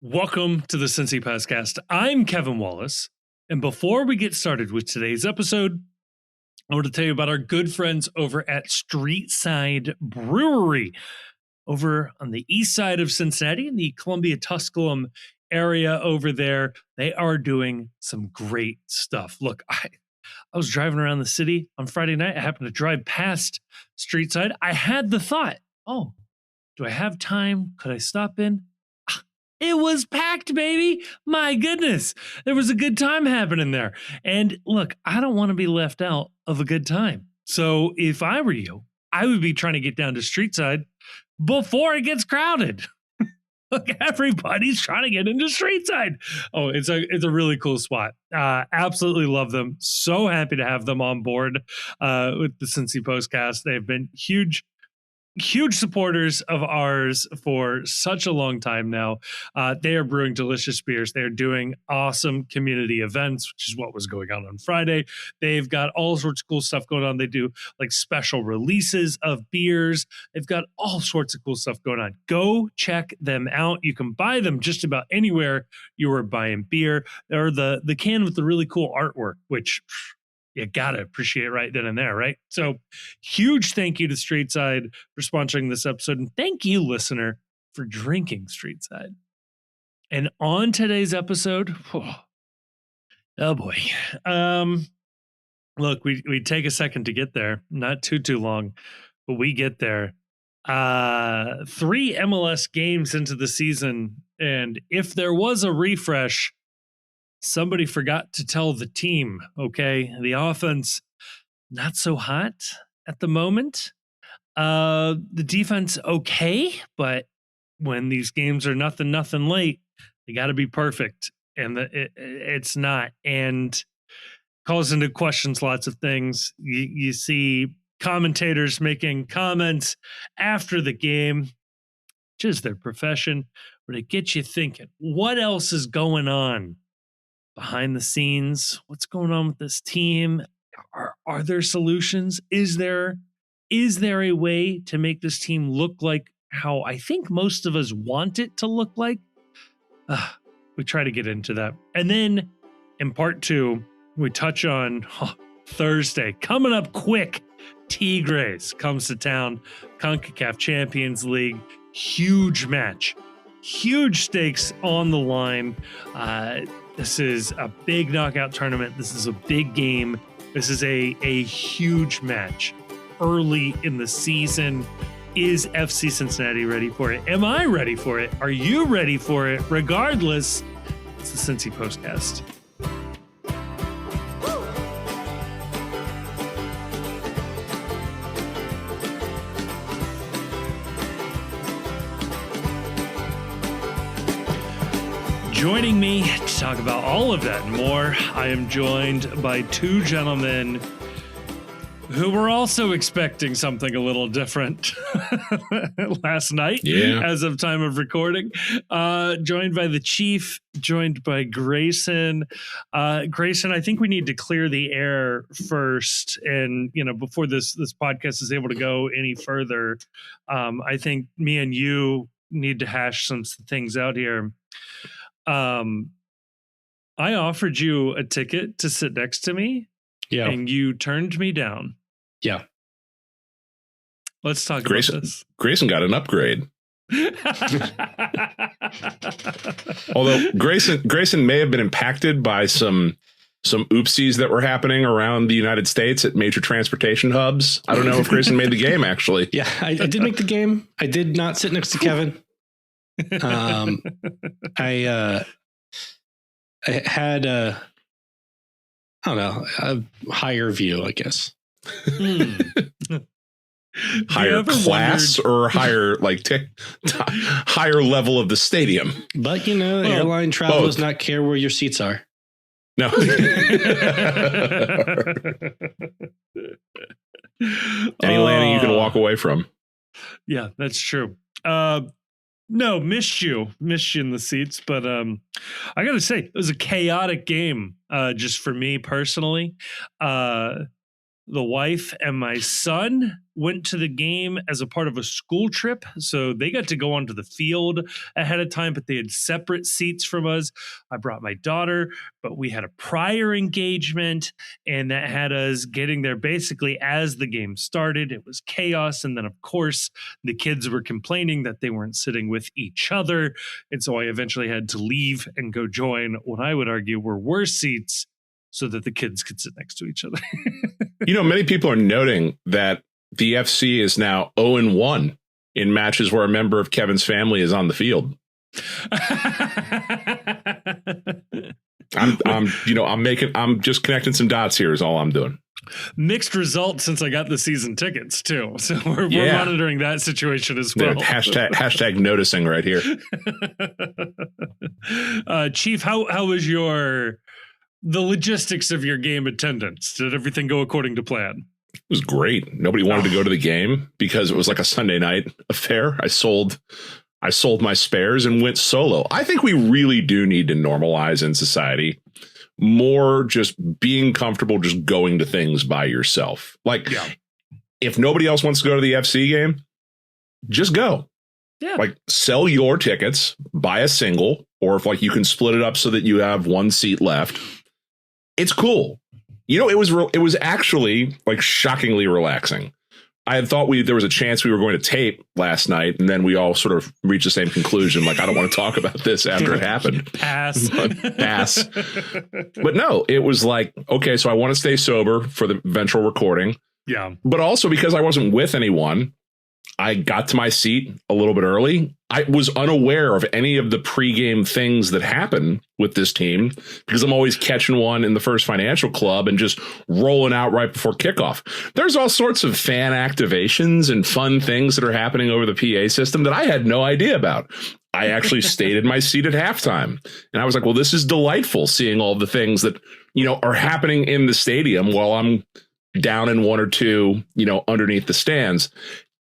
Welcome to the Cincy Podcast. I'm Kevin Wallace, and before we get started with today's episode, I want to tell you about our good friends over at Streetside Brewery over on the east side of Cincinnati in the Columbia-Tusculum area over there. They are doing some great stuff. Look, I was driving around the city on Friday night. I happened to drive past Streetside. I had the thought, oh, do I have time? Could I stop in? It was packed, baby. My goodness. There was a good time happening there. And look, I don't want to be left out of a good time. So if I were you, I would be trying to get down to Streetside before it gets crowded. Look, everybody's trying to get into Streetside. Oh, it's a really cool spot. Absolutely love them. So happy to have them on board with the Cincy Postcast. They've been huge supporters of ours for such a long time now. They are brewing delicious beers. They're doing awesome community events, which is what was going on Friday. They've got all sorts of cool stuff going on. They do like special releases of beers. They've got all sorts of cool stuff going on. Go check them out. You can buy them just about anywhere you are buying beer. Or the can with the really cool artwork, which you gotta appreciate right then and there, right? So huge thank you to Streetside for sponsoring this episode. And thank you, listener, for drinking Streetside. And on today's episode, oh boy. Look, we take a second to get there, not too long, but we get there. 3 MLS games into the season, and if there was a refresh, somebody forgot to tell the team, okay? The offense, not so hot at the moment. The defense, okay, but when these games are nothing late, they got to be perfect, and it's not. And calls into questions lots of things. You see commentators making comments after the game, which is their profession, but it gets you thinking, what else is going on behind the scenes? What's going on with this team? Are there solutions? Is there a way to make this team look like how I think most of us want it to look like? We try to get into that. And then in part 2, we touch on Thursday. Coming up quick, Tigres comes to town. CONCACAF Champions League. Huge match. Huge stakes on the line. This is a big knockout tournament. This is a big game. This is a huge match early in the season. Is FC Cincinnati ready for it? Am I ready for it? Are you ready for it? Regardless, it's the Cincy Postcast. Joining me to talk about all of that and more, I am joined by 2 gentlemen who were also expecting something a little different last night, as of time of recording. Joined by the Chief, joined by Grayson. Grayson, I think we need to clear the air first, and before this podcast is able to go any further. I think me and you need to hash some things out here. I offered you a ticket to sit next to me, and you turned me down. Yeah. Let's talk about this. Grayson got an upgrade. Although Grayson may have been impacted by some oopsies that were happening around the United States at major transportation hubs. I don't know if Grayson made the game, actually. Yeah, I did make the game. I did not sit next to Kevin. I had a higher view, I guess. Higher class or higher higher level of the stadium. But airline travel does not care where your seats are. No. Any landing you can walk away from. Yeah, that's true. No, missed you in the seats, but I gotta say it was a chaotic game, just for me personally. the wife and my son went to the game as a part of a school trip. So they got to go onto the field ahead of time, but they had separate seats from us. I brought my daughter, but we had a prior engagement, and that had us getting there basically as the game started. It was chaos. And then, of course, the kids were complaining that they weren't sitting with each other. And so I eventually had to leave and go join what I would argue were worse seats so that the kids could sit next to each other. Many people are noting that the FC is now 0-1 in matches where a member of Kevin's family is on the field. I'm just connecting some dots here is all I'm doing. Mixed results since I got the season tickets too. So we're monitoring that situation as well. Hashtag noticing right here. Chief, how was the logistics of your game attendance? Did everything go according to plan? It was great. Nobody wanted to go to the game because it was like a Sunday night affair. I sold my spares and went solo. I think we really do need to normalize in society more just being comfortable just going to things by yourself. Like, if nobody else wants to go to the FC game, just go. Yeah. Like, sell your tickets, buy a single, or if like you can split it up so that you have one seat left. It's cool. It was actually like shockingly relaxing. I had thought there was a chance we were going to tape last night, and then we all sort of reached the same conclusion. Like, I don't want to talk about this after it happened. Pass. But no, it was like, okay, so I want to stay sober for the eventual recording. Yeah. But also because I wasn't with anyone, I got to my seat a little bit early. I was unaware of any of the pregame things that happen with this team because I'm always catching one in the First Financial Club and just rolling out right before kickoff. There's all sorts of fan activations and fun things that are happening over the PA system that I had no idea about. I actually stayed in my seat at halftime, and I was like, well, this is delightful seeing all the things that, are happening in the stadium while I'm down in one or two, underneath the stands.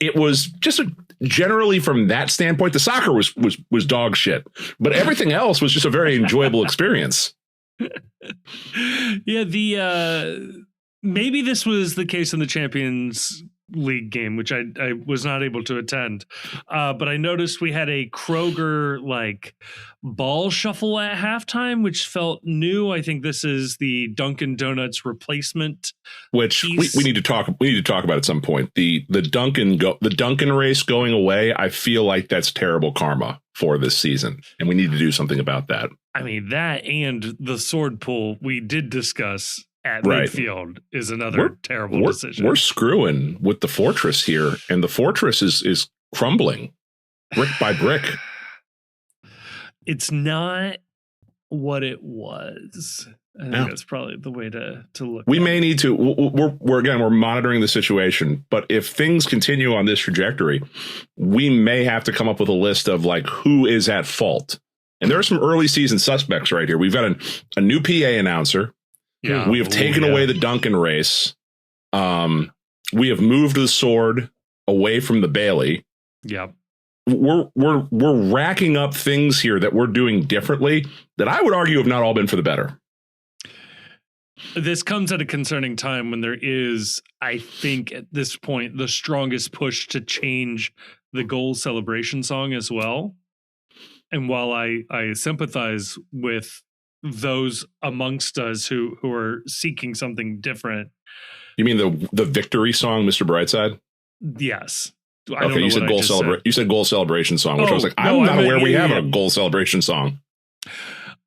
It was just generally from that standpoint, the soccer was dog shit, but everything else was just a very enjoyable experience. Yeah, maybe this was the case in the Champions League game, which I was not able to attend, but I noticed we had a Kroger ball shuffle at halftime, which felt new. I think this is the Dunkin' Donuts replacement, which we need to talk about at some point. The Dunkin' race going away. I feel like that's terrible karma for this season, and we need to do something about that. I mean, that and the sword pull we did discuss at midfield is another terrible decision. We're screwing with the fortress here, and the fortress is crumbling brick by brick. It's not what it was. I think that's probably the way to look. We may need to. We're monitoring the situation, but if things continue on this trajectory, we may have to come up with a list of who is at fault. And there are some early season suspects right here. We've got a new PA announcer. Yeah. We have taken away the Dunkin' race. We have moved the sword away from the Bailey. Yeah. We're racking up things here that we're doing differently that I would argue have not all been for the better. This comes at a concerning time when there is, I think at this point, the strongest push to change the goal celebration song as well. And while I sympathize with those amongst us who are seeking something different. You mean the victory song, Mr. Brightside? Yes. Okay, you said you said goal celebration song, which I was like, I'm not aware we have a goal celebration song.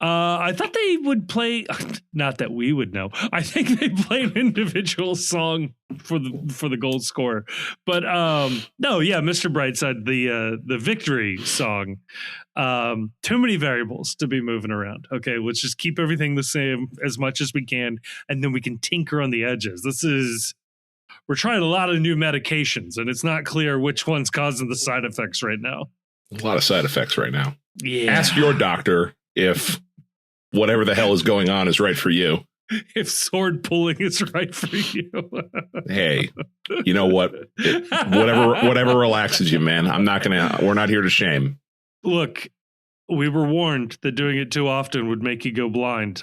I thought they would play, not that we would know. I think they play an individual song for the goal scorer. But no, yeah, Mr. Brightside, the victory song. Too many variables to be moving around. Okay, let's just keep everything the same as much as we can, and then we can tinker on the edges. We're trying a lot of new medications, and it's not clear which one's causing the side effects right now. A lot of side effects right now. Yeah. Ask your doctor if whatever the hell is going on is right for you. If sword pulling is right for you. Hey, you know what? Whatever relaxes you, man. We're not here to shame. Look, we were warned that doing it too often would make you go blind.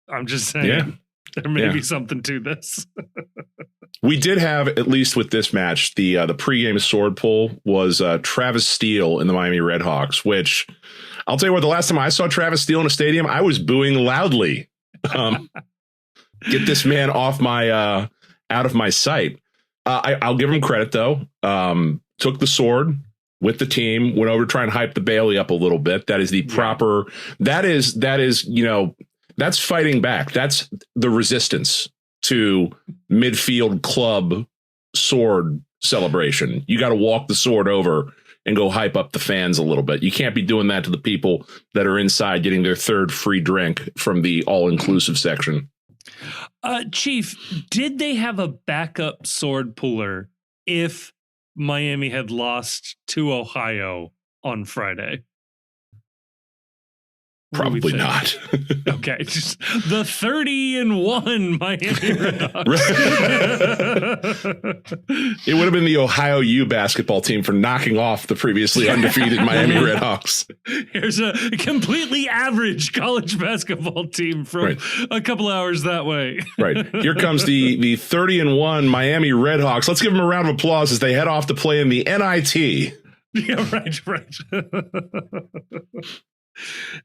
I'm just saying. Yeah. There may be something to this. We did have, at least with this match, the pregame sword pull was Travis Steele in the Miami Redhawks, which I'll tell you what, the last time I saw Travis Steele in a stadium, I was booing loudly. Get this man off my out of my sight. I'll give him credit, though. Took the sword with the team, went over to try and hype the Bailey up a little bit. That is the proper. That is, that's fighting back. That's the resistance to midfield club sword celebration. You got to walk the sword over and go hype up the fans a little bit. You can't be doing that to the people that are inside getting their third free drink from the all-inclusive section. Chief, did they have a backup sword puller if Miami had lost to Ohio on Friday? Probably not. Okay, just the 30-1 Miami Redhawks. It would have been the Ohio U basketball team for knocking off the previously undefeated Miami Redhawks. Here's a completely average college basketball team from a couple hours that way. Right. Here comes the 30-1 Miami Redhawks. Let's give them a round of applause as they head off to play in the NIT. Yeah, right.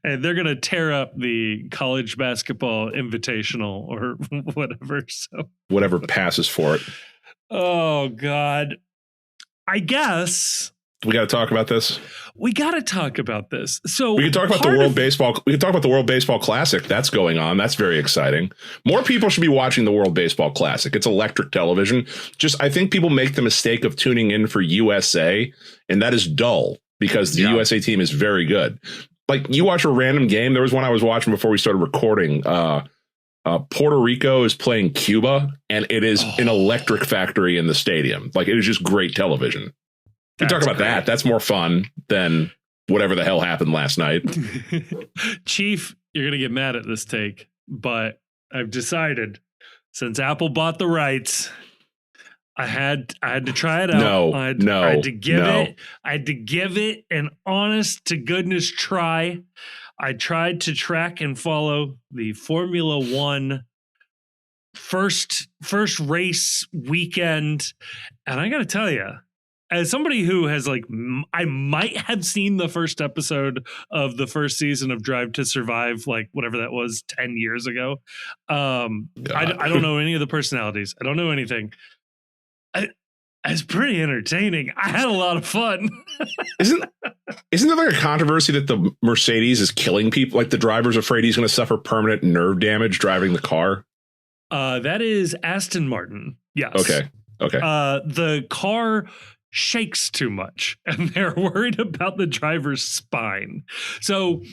And they're going to tear up the college basketball invitational or whatever. So whatever passes for it. Oh, God. I guess we got to talk about this. We got to talk about this. So we can talk about the World Baseball. We can talk about the World Baseball Classic. That's going on. That's very exciting. More people should be watching the World Baseball Classic. It's electric television. I think people make the mistake of tuning in for USA, and that is dull because the USA team is very good. Like, you watch a random game. There was one I was watching before we started recording. Puerto Rico is playing Cuba, and it is an electric factory in the stadium. Like, it is just great television. We talk about that. That's more fun than whatever the hell happened last night. Chief, you're going to get mad at this take, but I've decided, since Apple bought the rights, I had to try it out. I had to give it an honest to goodness try. I tried to track and follow the Formula One first race weekend, and I got to tell you, as somebody who has I might have seen the first episode of the first season of Drive to Survive, whatever that was 10 years ago. I don't know any of the personalities. I don't know anything. It's pretty entertaining. I had a lot of fun. Isn't there like a controversy that the Mercedes is killing people? Like, the driver's afraid he's going to suffer permanent nerve damage driving the car? That is Aston Martin. Yes. Okay. The car shakes too much, and they're worried about the driver's spine. So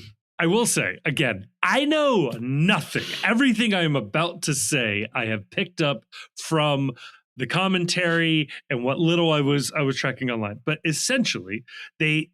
I will say, again, I know nothing. Everything I am about to say, I have picked up from the commentary and what little I was tracking online. But essentially, they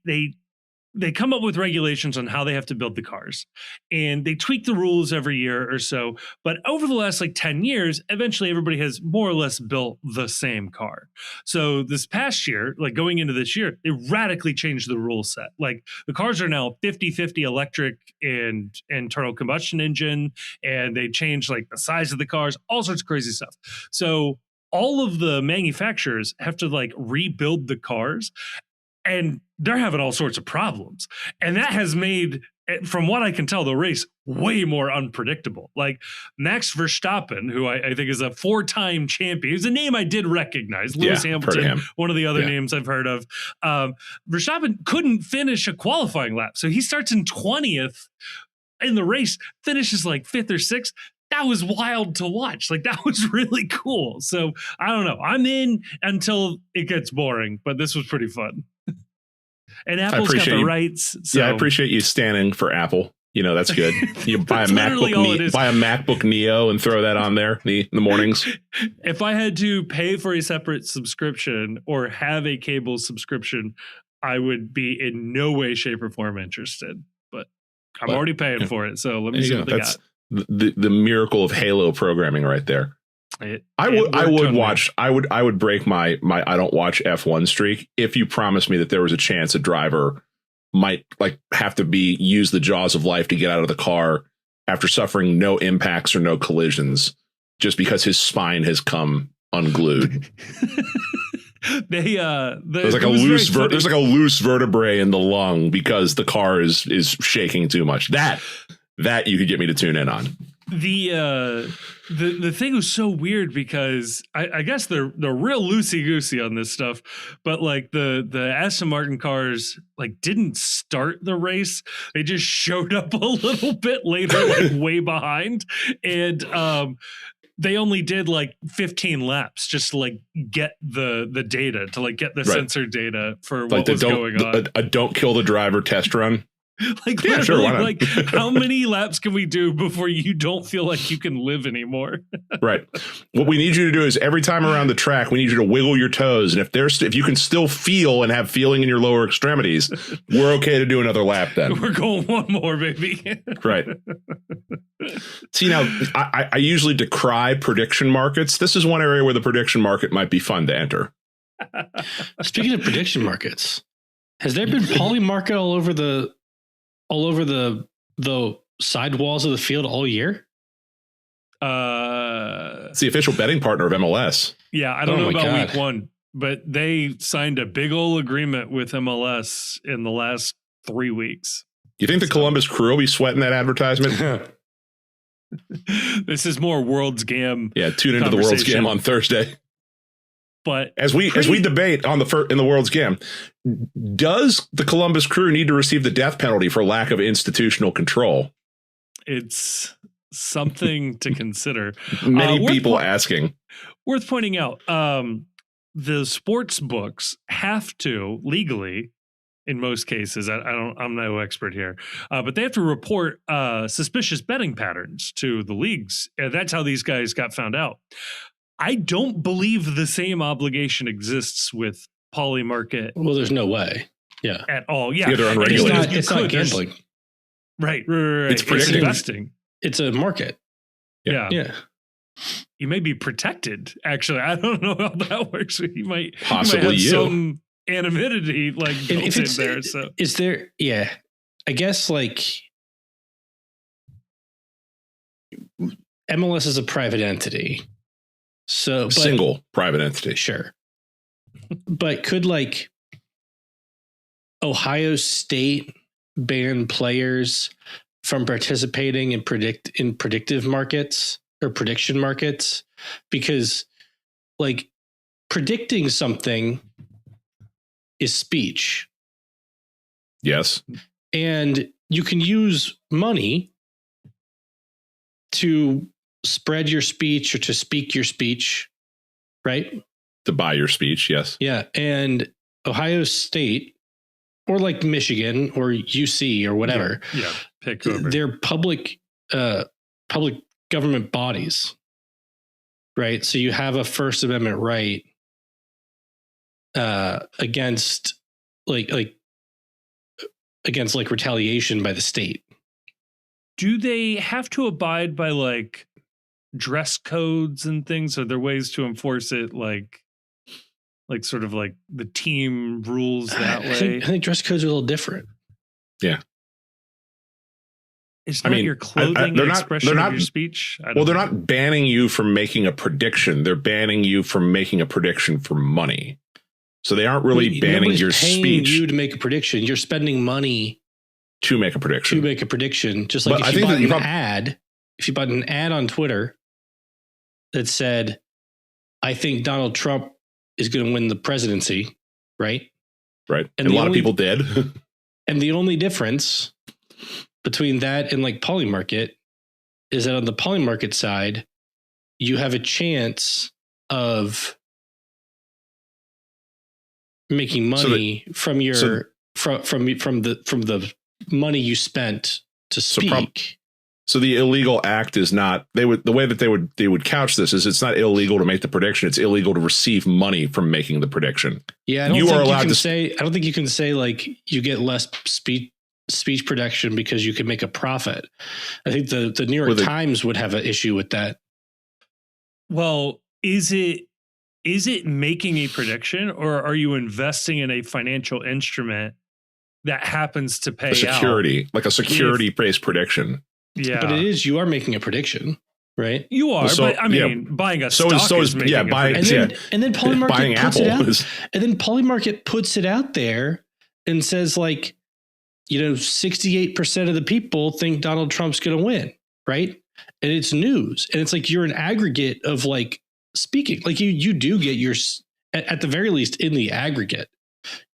come up with regulations on how they have to build the cars, and they tweak the rules every year or so. But over the last 10 years, eventually everybody has more or less built the same car. So this past year, going into this year, they radically changed the rule set. The cars are now 50-50 electric and internal combustion engine, and they changed the size of the cars, all sorts of crazy stuff. So all of the manufacturers have to rebuild the cars, and they're having all sorts of problems. And that has made, from what I can tell, the race way more unpredictable. Max Verstappen, who I think is a 4-time champion, is a name I did recognize. Lewis Hamilton, one of the other names I've heard of. Verstappen couldn't finish a qualifying lap. So he starts in 20th in the race, finishes 5th or 6th. That was wild to watch. That was really cool. So I don't know. I'm in until it gets boring, but this was pretty fun. And Apple's got the rights. So. Yeah, I appreciate you standing for Apple. That's good. You buy a MacBook Neo and throw that on there in the mornings. If I had to pay for a separate subscription or have a cable subscription, I would be in no way, shape, or form interested. But I'm already paying for it. So let me see what they got. The miracle of Halo programming right there. I would break my I don't watch F1 streak if you promised me that there was a chance a driver might have to use the jaws of life to get out of the car after suffering no impacts or no collisions just because his spine has come unglued. There's like a loose vertebrae in the lung because the car is shaking too much. That you could get me to tune in on. The thing was so weird because I guess they're real loosey goosey on this stuff, but like the Aston Martin cars like didn't start the race; they just showed up a little bit later, like way behind, and they only did like 15 laps just to like get the data, to like get the sensor data for what was going on. A don't kill the driver test run. Like, yeah, sure, like how many laps can we do before you don't feel like you can live anymore? Right. What we need you to do is every time around the track, we need you to wiggle your toes. And if you can still feel and have feeling in your lower extremities, we're okay to do another lap then. We're going one more, baby. Right. See, now, I usually decry prediction markets. This is one area where the prediction market might be fun to enter. Speaking of prediction markets, has there been poly market all over the side walls of the field all year? It's the official betting partner of MLS. Yeah, I don't know about week 1, but they signed a big old agreement with MLS in the last 3 weeks. You think the Columbus Crew will be sweating that advertisement? This is more World's Gam. Yeah, tune into the World's Gam on Thursday. But as we debate in the World's Gam, does the Columbus Crew need to receive the death penalty for lack of institutional control? It's something to consider. Many people asking. Worth pointing out, the sports books have to legally, in most cases, I'm no expert here, but they have to report suspicious betting patterns to the leagues. And that's how these guys got found out. I don't believe the same obligation exists with poly market. Well, there's no way. Yeah. At all. Yeah. They're unregulated. It's not gambling. Right. It's predicting. Investing. It's a market. Yeah. You may be protected. Actually, I don't know how that works. You might possibly have some anonymity like built in there. So is there? Yeah. I guess like MLS is a private entity. So single private entity. Sure. But could like Ohio State ban players from participating in predictive markets or prediction markets? Because like predicting something is speech. Yes. And you can use money to spread your speech or to speak your speech, right? To buy your speech, yes. Yeah. And Ohio State or like Michigan or UC or whatever. Yeah. Pick over. They're public government bodies, right? So you have a First Amendment right against retaliation by the state. Do they have to abide by like dress codes and things? Are there ways to enforce it like sort of like the team rules that way? I think dress codes are a little different. Yeah. It's not your clothing expression of your speech. They're not banning you from making a prediction. They're banning you from making a prediction for money. So they aren't really banning your speech. You to make a prediction. You're spending money to make a prediction. Just like if you bought an ad on Twitter that said, I think Donald Trump is going to win the presidency, right? Right. And a lot of people did. And the only difference between that and like poly market is that on the poly market side, you have a chance of making money from the money you spent to speak. So the illegal act is not the way that they would couch this is it's not illegal to make the prediction. It's illegal to receive money from making the prediction. Yeah, I don't think you can say like you get less speech protection because you can make a profit. I think the New York Times would have an issue with that. Well, is it making a prediction, or are you investing in a financial instrument that happens to pay like a security-based prediction? Yeah, but you are making a prediction. right? You are, but I mean, buying a stock is making and then Polymarket puts it out, and then Polymarket puts it out there and says, like, 68% of the people think Donald Trump's going to win, right? And it's news, and it's like you're an aggregate of like speaking, like you do get your, at the very least in the aggregate,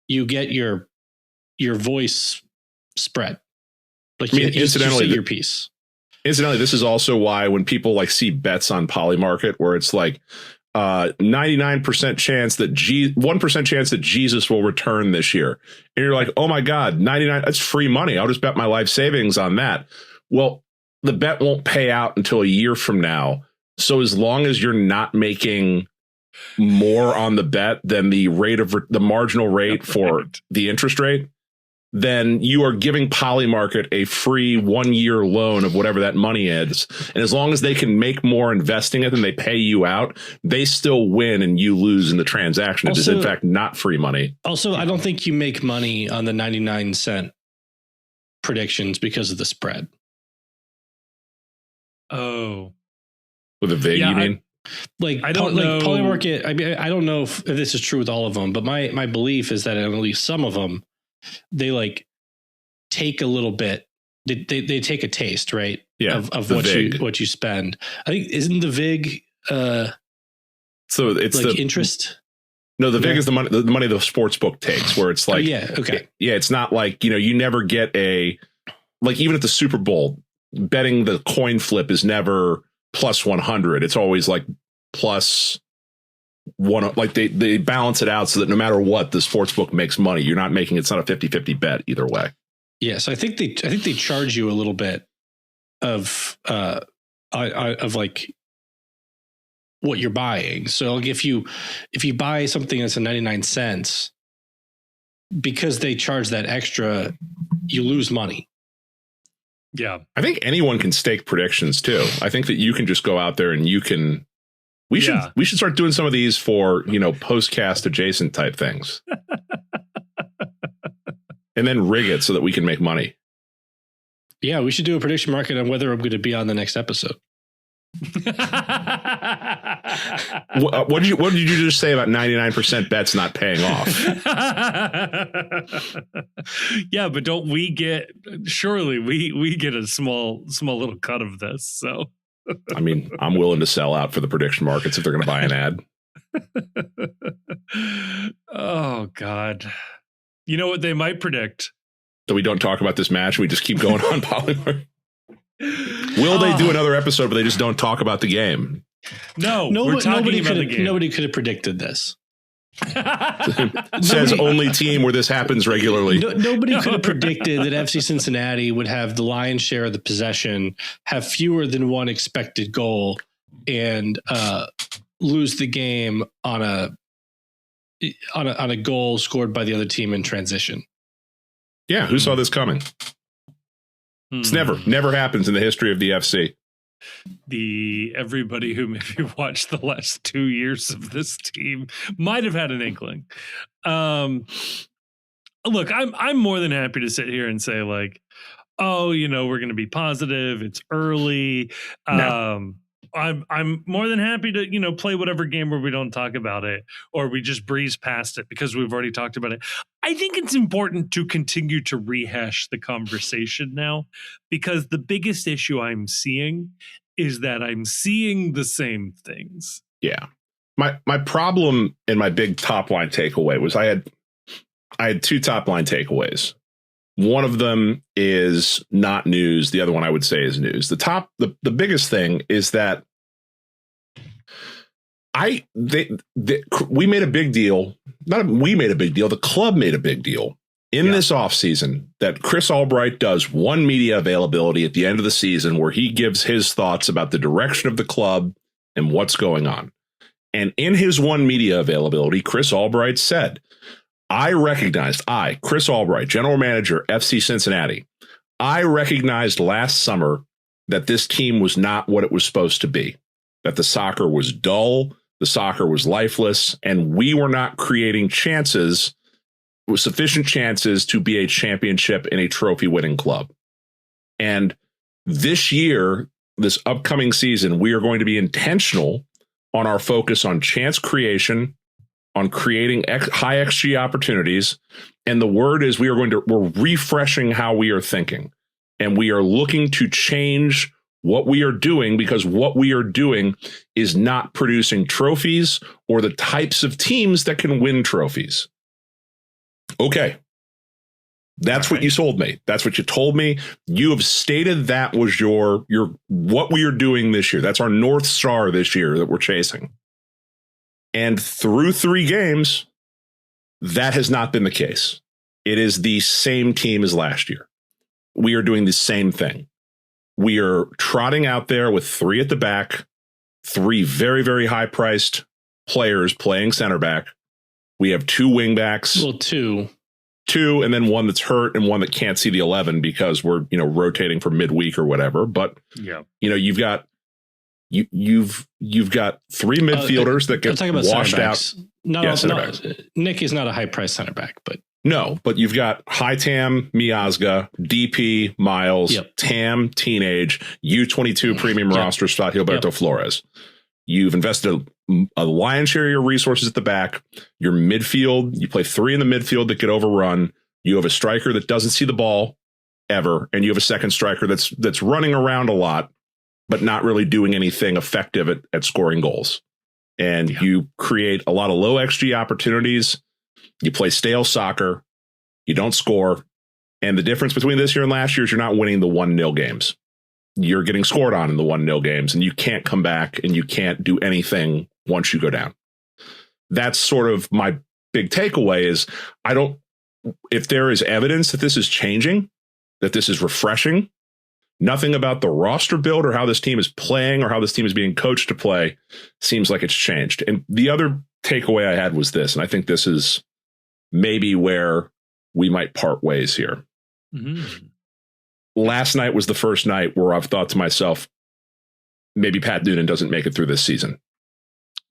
you get your voice spread. Like, incidentally, your piece. Incidentally, this is also why when people like see bets on Polymarket where it's like 99% chance that 1% chance that Jesus will return this year, and you're like, oh my God, 99, that's free money. I'll just bet my life savings on that. Well, the bet won't pay out until a year from now. So as long as you're not making more on the bet than the rate of the marginal rate for the interest rate, then you are giving Polymarket a free 1 year loan of whatever that money is. And as long as they can make more investing it than they pay you out, they still win and you lose in the transaction. It is in fact not free money. Also, I don't think you make money on the 99-cent predictions because of the spread. Oh. With a VIG, you mean? I don't know. Polymarket, I mean, I don't know if this is true with all of them, but my belief is that at least some of them, they like take a little bit. They take a taste, right? Yeah, of what you spend. I think isn't the VIG so it's like the interest? No, the VIG is the money the sports book takes, where it's like, it's not like, you never get like even at the Super Bowl, betting the coin flip is never plus 100. It's always like plus one, like they balance it out so that no matter what, the sports book makes money. You're not making, it's not a 50-50 bet either way. Yes, I think they charge you a little bit of like what you're buying. So like if you buy something that's a 99 cents, because they charge that extra, you lose money. Yeah. I think anyone can stake predictions too. I think that you can just go out there and you can, we should start doing some of these for, postcast adjacent type things. And then rig it so that we can make money. Yeah, we should do a prediction market on whether I'm going to be on the next episode. What did you just say about 99% bets not paying off? Yeah, but don't we get, surely we get a small little cut of this. So I mean, I'm willing to sell out for the prediction markets if they're going to buy an ad. Oh God. You know what they might predict? That we don't talk about this match. We just keep going on Polymarket. Will they do another episode where they just don't talk about the game? No, we're talking about the game. Nobody could have predicted this. Says only team where this happens regularly. Nobody could have predicted that FC Cincinnati would have the lion's share of the possession, have fewer than one expected goal, and lose the game on a goal scored by the other team in transition. Yeah, who saw this coming? It's never happens in the history of the FC. Everybody who maybe watched the last 2 years of this team might have had an inkling. Look, I'm more than happy to sit here and say like, oh, we're going to be positive. It's early. No. I'm more than happy to, play whatever game where we don't talk about it or we just breeze past it because we've already talked about it. I think it's important to continue to rehash the conversation now because the biggest issue I'm seeing is that I'm seeing the same things. Yeah. My problem and my big top line takeaway was I had two top line takeaways. One of them is not news. The other one I would say is news. The biggest thing is that we made a big deal. We made a big deal. The club made a big deal in this offseason that Chris Albright does one media availability at the end of the season where he gives his thoughts about the direction of the club and what's going on. And in his one media availability, Chris Albright said, Chris Albright, general manager, FC Cincinnati, I recognized last summer that this team was not what it was supposed to be, that the soccer was dull, the soccer was lifeless, and we were not creating sufficient chances to be a championship and a trophy winning club. And this year, this upcoming season, we are going to be intentional on our focus on chance creation, on creating high XG opportunities. And the word is we're refreshing how we are thinking. And we are looking to change what we are doing, because what we are doing is not producing trophies or the types of teams that can win trophies. Okay. That's what you sold me. That's what you told me. You have stated that was your what we are doing this year. That's our North Star this year that we're chasing. And through 3 games, that has not been the case. It is the same team as last year. We are doing the same thing. We are trotting out there with 3 at the back, 3 very, very high priced players playing center back. We have 2 wing backs. Well, 2, and then 1 that's hurt and 1 that can't see the 11 because we're, rotating for midweek or whatever. But yeah, you've got 3 midfielders that get washed out. Nick is not a high price center back, but no, but you've got Hightam, Miazga, DP, Miles, Tam, Teenage, U22 premium roster spot, Gilberto Flores. You've invested a lion's share of your resources at the back. Your midfield, you play 3 in the midfield that get overrun. You have a striker that doesn't see the ball ever, and you have a second striker that's running around a lot, but not really doing anything effective at scoring goals. And you create a lot of low XG opportunities. You play stale soccer. You don't score. And the difference between this year and last year is you're not winning the 1-0 games. You're getting scored on in the 1-0 games, and you can't come back and you can't do anything once you go down. That's sort of my big takeaway is if there is evidence that this is changing, that this is refreshing, nothing about the roster build or how this team is playing or how this team is being coached to play seems like it's changed. And the other takeaway I had was this, and I think this is maybe where we might part ways here. Mm-hmm. Last night was the first night where I've thought to myself, maybe Pat Noonan doesn't make it through this season,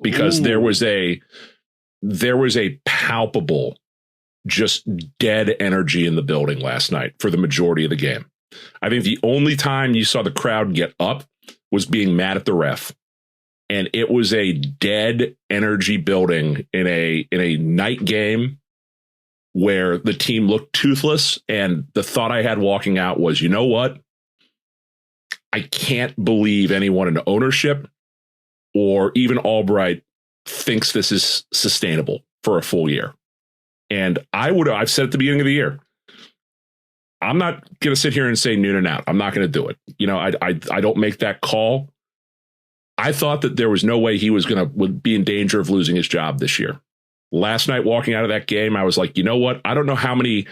because there was a palpable, just dead energy in the building last night for the majority of the game. I think the only time you saw the crowd get up was being mad at the ref. And it was a dead energy building in a night game where the team looked toothless. And the thought I had walking out was, you know what? I can't believe anyone in ownership or even Albright thinks this is sustainable for a full year. And I've said at the beginning of the year, I'm not going to sit here and say Noonan out. I'm not going to do it. I don't make that call. I thought that there was no way he would be in danger of losing his job this year. Last night, walking out of that game, I was like, you know what? I don't know how many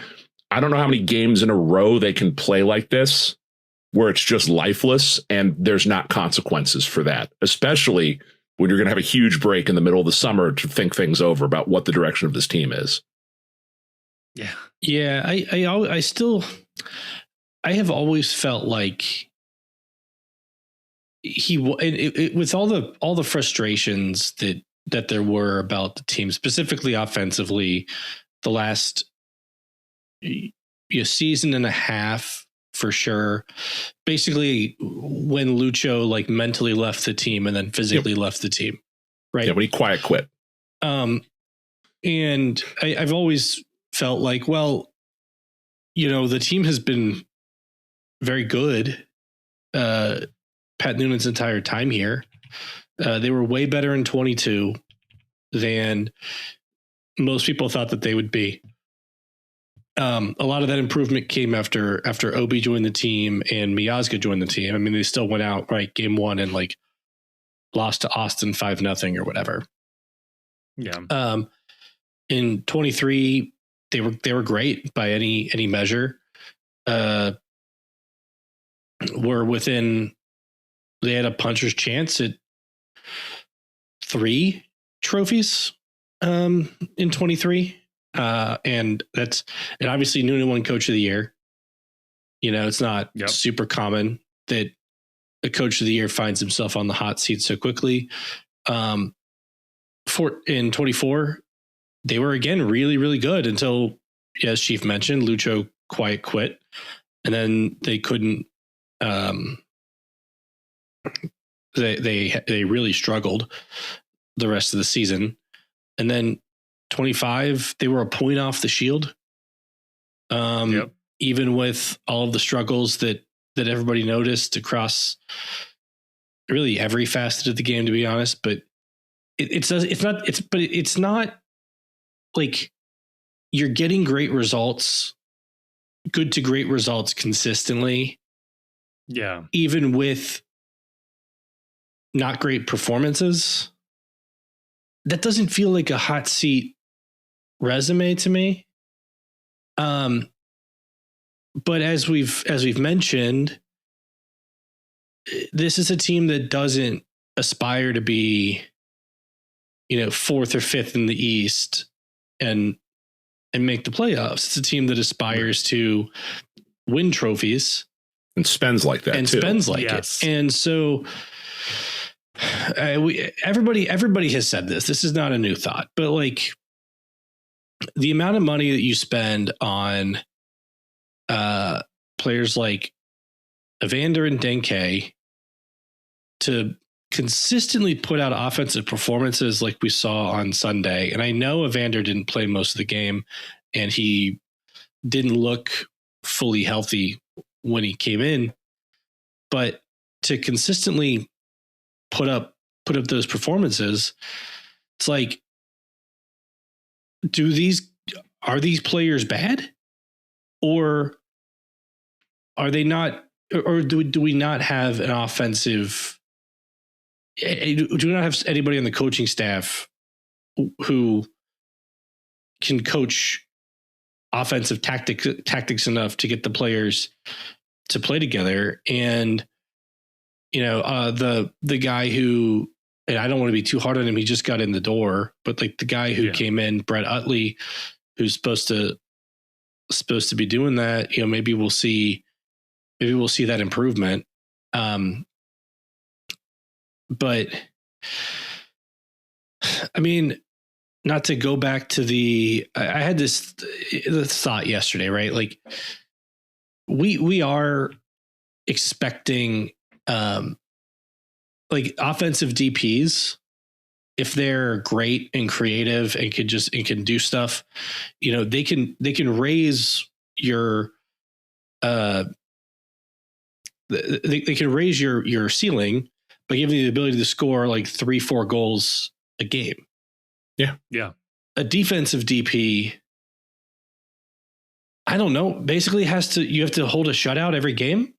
games in a row they can play like this, where it's just lifeless and there's not consequences for that, especially when you're going to have a huge break in the middle of the summer to think things over about what the direction of this team is. Yeah. Yeah. I have always felt like with all the frustrations that there were about the team, specifically offensively, the last season and a half for sure. Basically, when Lucho mentally left the team and then physically left the team, right? Yeah, when he quiet quit. And I've always felt like, well, the team has been very good. Pat Noonan's entire time here. They were way better in 22 than most people thought that they would be. A lot of that improvement came after Obi joined the team and Miazga joined the team. I mean, they still went out game 1 and lost to Austin 5-0 or whatever. Yeah. In 23, they were great by any measure. They had a puncher's chance at 3 trophies in 23. And obviously Noonan won Coach of the Year. It's not super common that a Coach of the Year finds himself on the hot seat so quickly. In 24, they were again really, really good until, as Chief mentioned, Lucho quiet quit, and then they couldn't They really struggled the rest of the season. And then 25, they were a point off the Shield. Even with all of the struggles that everybody noticed across really every facet of the game, to be honest. But it's not like you're getting great results, good to great results consistently. Yeah. Even with not great performances. That doesn't feel like a hot seat resume to me. But as we've mentioned, this is a team that doesn't aspire to be, fourth or fifth in the East and make the playoffs. It's a team that aspires to win trophies and spends like that and too. Spends like Yes. it. And so everybody has said this. This is not a new thought, but like the amount of money that you spend on players like Evander and Denkey to consistently put out offensive performances like we saw on Sunday. And I know Evander didn't play most of the game and he didn't look fully healthy when he came in, but to consistently put up those performances, it's like, are these players bad, or are they not, or do we not have an offensive? Do we not have anybody on the coaching staff who can coach offensive tactics enough to get the players to play together? And the guy who, and I don't want to be too hard on him, he just got in the door, but like the guy who came in, Brett Utley, who's supposed to be doing that, maybe we'll see that improvement. But I mean, not to go back to I had this thought yesterday, right? Like we are expecting like offensive DPs, if they're great and creative and can do stuff, they can raise your they can raise your ceiling by giving you the ability to score like 3-4 goals a game. Yeah. A defensive DP, I don't know, basically you have to hold a shutout every game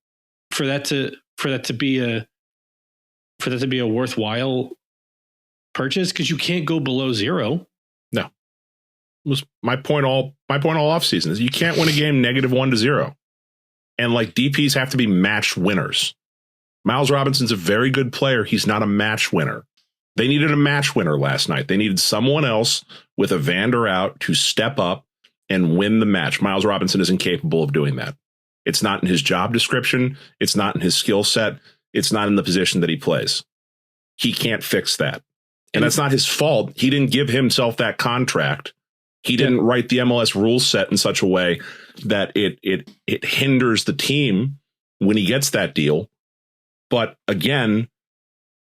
for that to be a worthwhile purchase, because you can't go below 0. No. It was my point all off season is you can't win a game -1-0. And like DPs have to be match winners. Miles Robinson's a very good player. He's not a match winner. They needed a match winner last night. They needed someone else with Evander out to step up and win the match. Miles Robinson is incapable of doing that. It's not in his job description. It's not in his skill set. It's not in the position that he plays. He can't fix that. And that's not his fault. He didn't give himself that contract. He didn't write the MLS rule set in such a way that it hinders the team when he gets that deal. But again,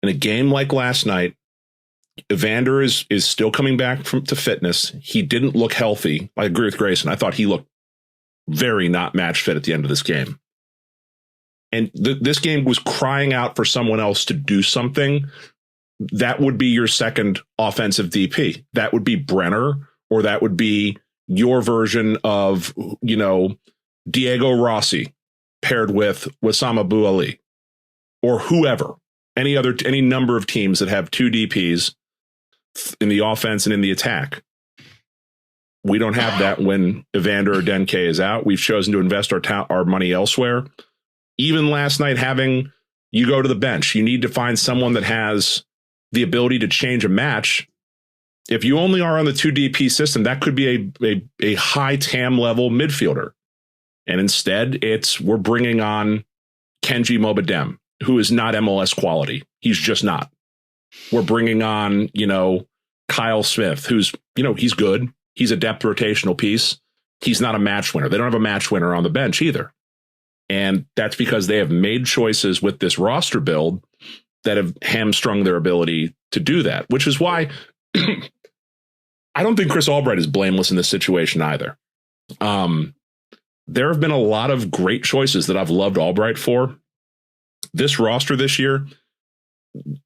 in a game like last night, Evander is still coming back to fitness. He didn't look healthy. I agree with Grayson. I thought he looked very not match fit at the end of this game. And this game was crying out for someone else to do something. That would be your second offensive DP. That would be Brenner, or that would be your version of, Diego Rossi paired with Wissam Abu Ali, or whoever, any number of teams that have 2 DPs in the offense and in the attack. We don't have that when Evander or Denkey is out. We've chosen to invest our money elsewhere. Even last night, having you go to the bench, you need to find someone that has the ability to change a match. If you only are on the 2 DP system, that could be a high TAM level midfielder. And instead, we're bringing on Kenji Mobadem, who is not MLS quality. He's just not. We're bringing on, Kyle Smith, who's, he's good. He's a depth rotational piece. He's not a match winner. They don't have a match winner on the bench either. And that's because they have made choices with this roster build that have hamstrung their ability to do that, which is why I don't think Chris Albright is blameless in this situation either. There have been a lot of great choices that I've loved Albright for. This roster this year,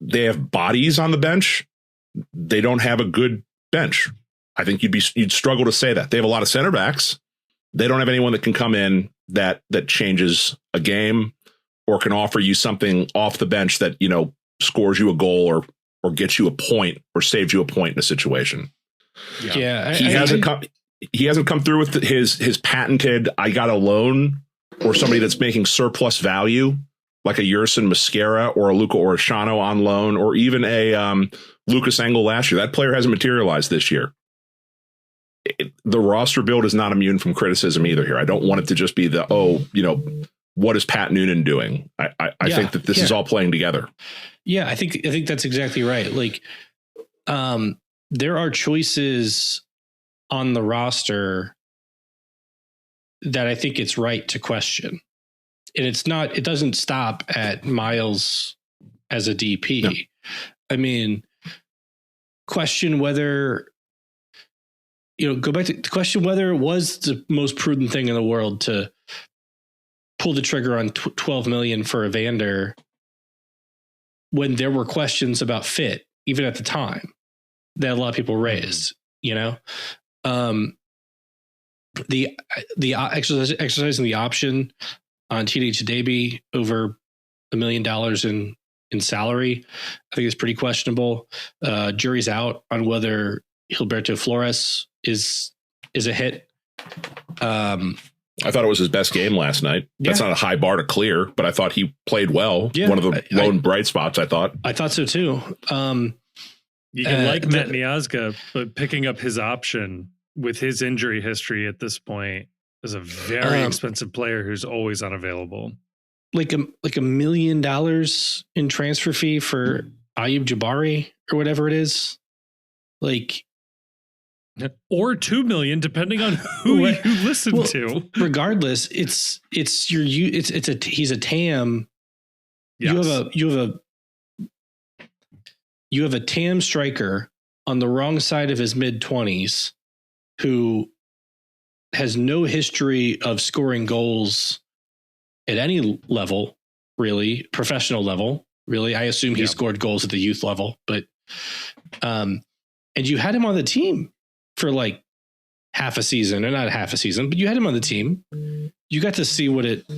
they have bodies on the bench. They don't have a good bench. I think you'd struggle to say that. They have a lot of center backs. They don't have anyone that can come in that changes a game or can offer you something off the bench that, you know, scores you a goal or gets you a point or saves you a point in a situation. Yeah, he hasn't come through with his patented I got a loan or somebody that's making surplus value like a Yerson Mosquera or a Luca Orishano on loan or even a Lucas Engel last year. That player hasn't materialized this year. The roster build is not immune from criticism either here. I don't want it to just be what is Pat Noonan doing? I think that this is all playing together. Yeah, I think that's exactly right. Like, there are choices on the roster that I think it's right to question. And it doesn't stop at Miles as a DP. No. I mean, question whether, go back to question whether it was the most prudent thing in the world to pull the trigger on 12 million for Evander when there were questions about fit, even at the time, that a lot of people raised, the exercising the option on TD Chidebi over $1 million in salary, I think is pretty questionable. Jury's out on whether Gilberto Flores is a hit. I thought it was his best game last night. That's not a high bar to clear, but I thought he played well. Yeah, one of the lone bright spots, I thought. I thought so too. You can like Matt Miazga, but picking up his option with his injury history at this point is a very expensive player who's always unavailable. Like $1 million in transfer fee for Ayub Jabari or whatever it is. Or 2 million, depending on who you listen to. Regardless, he's a TAM. Yes. You have a TAM striker on the wrong side of his mid-20s who has no history of scoring goals at any level, really, professional level, really. I assume he scored goals at the youth level, but and you had him on the team for like half a season, or not half a season, but you had him on the team. You got to see what it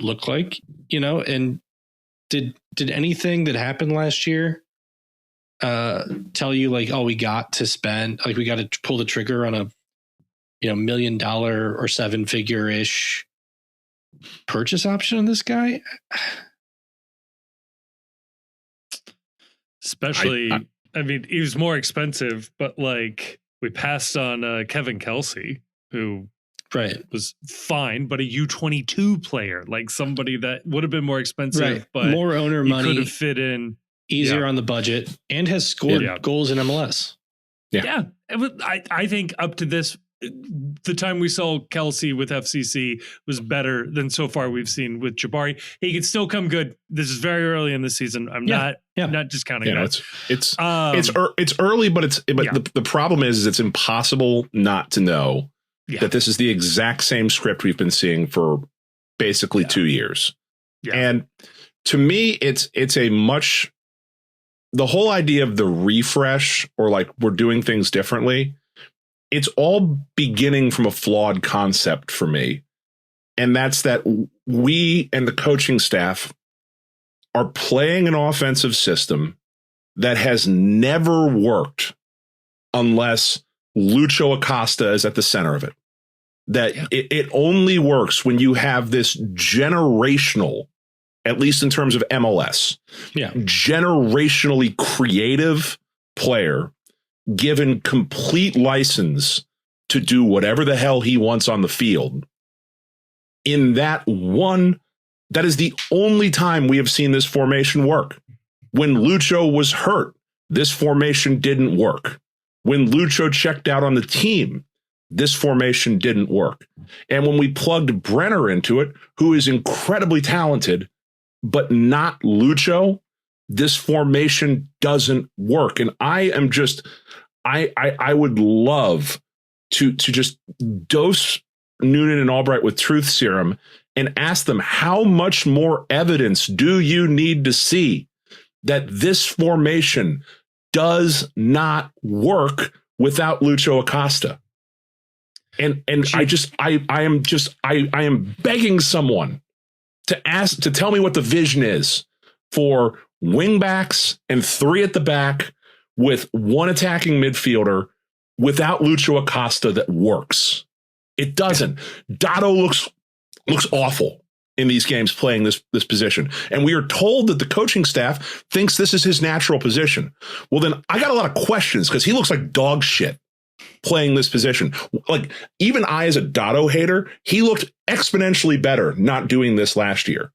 looked like, and did anything that happened last year tell you like, oh, we got to spend, like, we got to pull the trigger on a $1 million or 7-figure-ish purchase option on this guy? Especially, I mean, he was more expensive, but like, we passed on Kevin Kelsey, who was fine, but a U22 player, like somebody that would have been more expensive, but more owner money, could have fit in easier on the budget, and has scored goals in MLS. Yeah. I think up to this, the time we saw Kelsey with FCC was better than so far we've seen with Jabari. He could still come good. This is very early in the season. I'm not discounting that. It's early, but the problem is it's impossible not to know that this is the exact same script we've been seeing for basically 2 years. Yeah. And to me, it's the whole idea of the refresh, or like we're doing things differently, it's all beginning from a flawed concept for me. And that's that we and the coaching staff are playing an offensive system that has never worked unless Lucho Acosta is at the center of it. That it only works when you have this generational, at least in terms of MLS, generationally creative player given complete license to do whatever the hell he wants on the field. That is the only time we have seen this formation work. When Lucho was hurt, this formation didn't work. When Lucho checked out on the team, this formation didn't work. And when we plugged Brenner into it, who is incredibly talented, but not Lucho, this formation doesn't work. And I am just, I would love to just dose Noonan and Albright with truth serum and ask them, how much more evidence do you need to see that this formation does not work without Lucho Acosta? And I am begging someone to tell me what the vision is for wingbacks and 3 at the back with 1 attacking midfielder without Lucho Acosta that works. It doesn't. Dotto looks awful in these games playing this position. And we are told that the coaching staff thinks this is his natural position. Well, then I got a lot of questions because he looks like dog shit playing this position. Like, even I, as a Dotto hater, he looked exponentially better not doing this last year.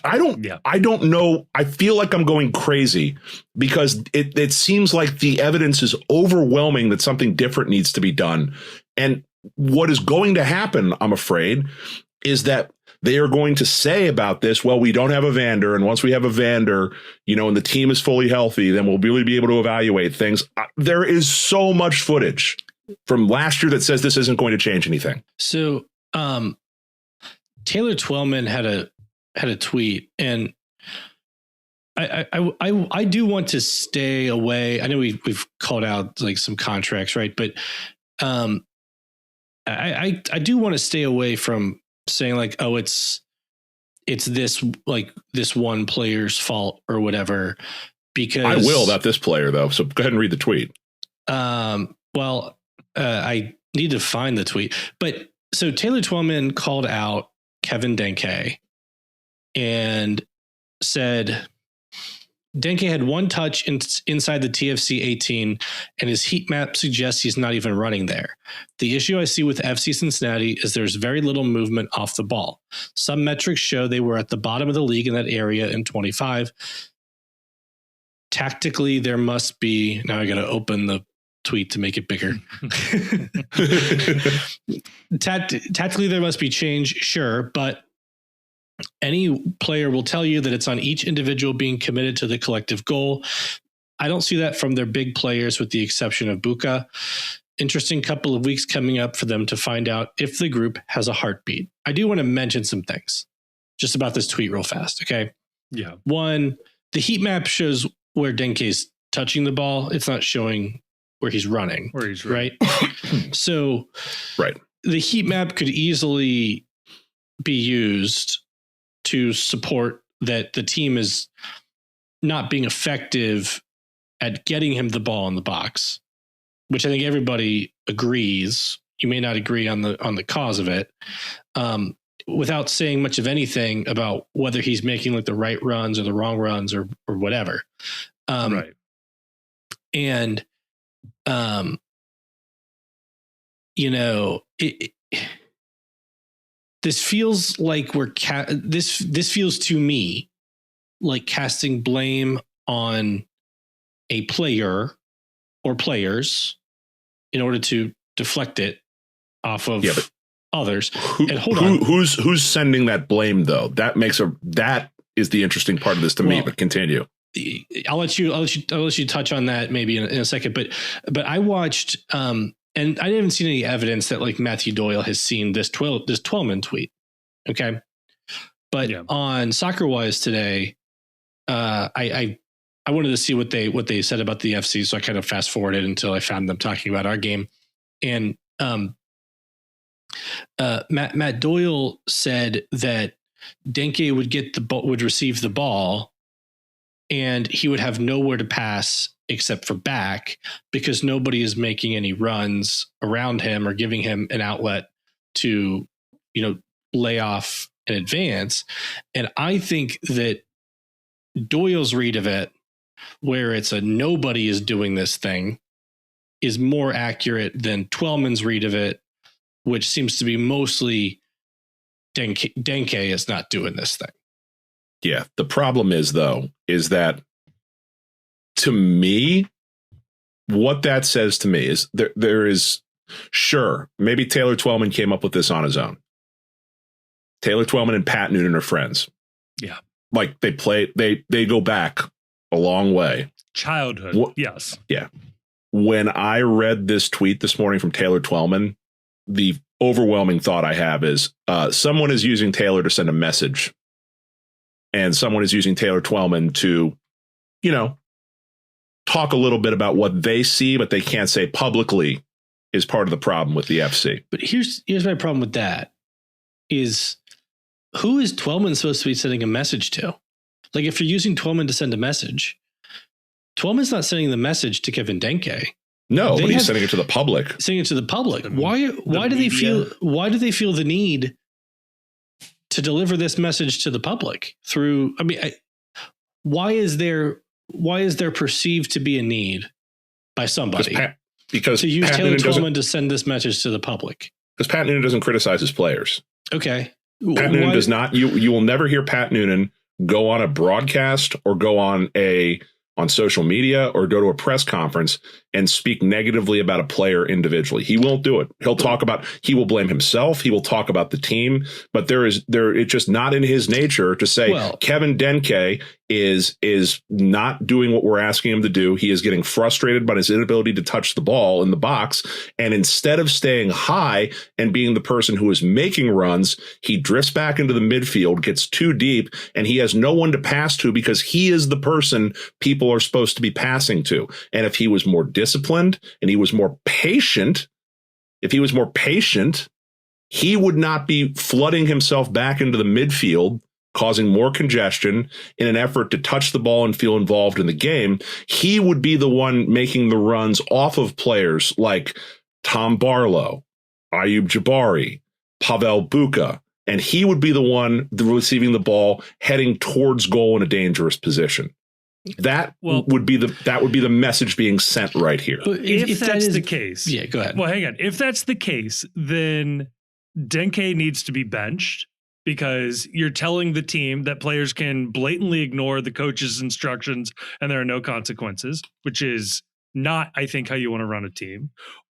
I don't know. I feel like I'm going crazy because it seems like the evidence is overwhelming that something different needs to be done. And what is going to happen, I'm afraid, is that they are going to say about this, well, we don't have a Vander, and once we have a Vander, and the team is fully healthy, then we'll really be able to evaluate things. There is so much footage from last year that says this isn't going to change anything. So Taylor Twellman had a tweet, and I do want to stay away. I know we've called out like some contracts, right? But I do want to stay away from saying like, oh, it's this one player's fault or whatever, because I will about this player though. So go ahead and read the tweet. Well, I need to find the tweet, but so Taylor Twellman called out Kevin Denkey and said Denkey had 1 touch inside the TFC 18, and his heat map suggests he's not even running there. The issue I see with FC Cincinnati is there's very little movement off the ball. Some metrics show they were at the bottom of the league in that area in 25. Tactically, there must be... Now I got to open the tweet to make it bigger. Tactically, there must be change, sure, but any player will tell you that it's on each individual being committed to the collective goal. I don't see that from their big players, with the exception of Buka. Interesting couple of weeks coming up for them to find out if the group has a heartbeat. I do want to mention some things just about this tweet real fast. Okay. Yeah. 1, the heat map shows where Denkey's touching the ball. It's not showing where he's running. Right. So right. The heat map could easily be used to support that the team is not being effective at getting him the ball in the box, which I think everybody agrees. You may not agree on the cause of it, without saying much of anything about whether he's making like the right runs or the wrong runs or whatever. Right. And, this feels like this feels to me like casting blame on a player or players in order to deflect it off of others. Who's sending that blame though? That is the interesting part of this to me. But continue. I'll let you touch on that maybe in a second. But I watched. And I haven't seen any evidence that like Matthew Doyle has seen this Twellman tweet. Okay. But on SoccerWise today, I wanted to see what they said about the FC. So I kind of fast forwarded until I found them talking about our game. And Matt Doyle said that Denkey would receive the ball and he would have nowhere to pass except for back, because nobody is making any runs around him or giving him an outlet to, lay off and advance. And I think that Doyle's read of it, where it's a nobody is doing this thing, is more accurate than Twellman's read of it, which seems to be mostly Denkey is not doing this thing. Yeah. The problem is that to me, what that says to me is there is Sure, maybe Taylor Twellman came up with this on his own. Taylor Twellman and Pat Noonan are friends. Yeah. Like they go back a long way. Childhood. Yes. Yeah. When I read this tweet this morning from Taylor Twellman, the overwhelming thought I have is someone is using Taylor to send a message, and someone is using Taylor Twellman to, talk a little bit about what they see, but they can't say publicly is part of the problem with the FC. But here's my problem with that is, who is Twellman supposed to be sending a message to? Like, if you're using Twellman to send a message, Twellman's not sending the message to Kevin Denkey. No, but he's sending it to the public. Sending it to the public. Why do they feel the need to deliver this message to the public through? I mean, why is there perceived to be a need by somebody because to use Pat Taylor Noonan Twellman to send this message to the public? Because Pat Noonan doesn't criticize his players. Okay. Pat Noonan does not. You will never hear Pat Noonan go on a broadcast or go on social media or go to a press conference and speak negatively about a player individually. He won't do it. He will blame himself. He will talk about the team, but it's just not in his nature to say Kevin Denkey is not doing what we're asking him to do. He is getting frustrated by his inability to touch the ball in the box. And instead of staying high and being the person who is making runs, he drifts back into the midfield, gets too deep, and he has no one to pass to because he is the person people are supposed to be passing to. And if he was more disciplined and he was more patient, he would not be flooding himself back into the midfield, causing more congestion in an effort to touch the ball and feel involved in the game. He would be the one making the runs off of players like Tom Barlow, Ayub Jabari, Pavel Buka, and he would be the one receiving the ball heading towards goal in a dangerous position. That would be the message being sent right here. If that's the case. Yeah, go ahead. Well, hang on. If that's the case, then Denkey needs to be benched, because you're telling the team that players can blatantly ignore the coach's instructions and there are no consequences, which is not, I think, how you want to run a team.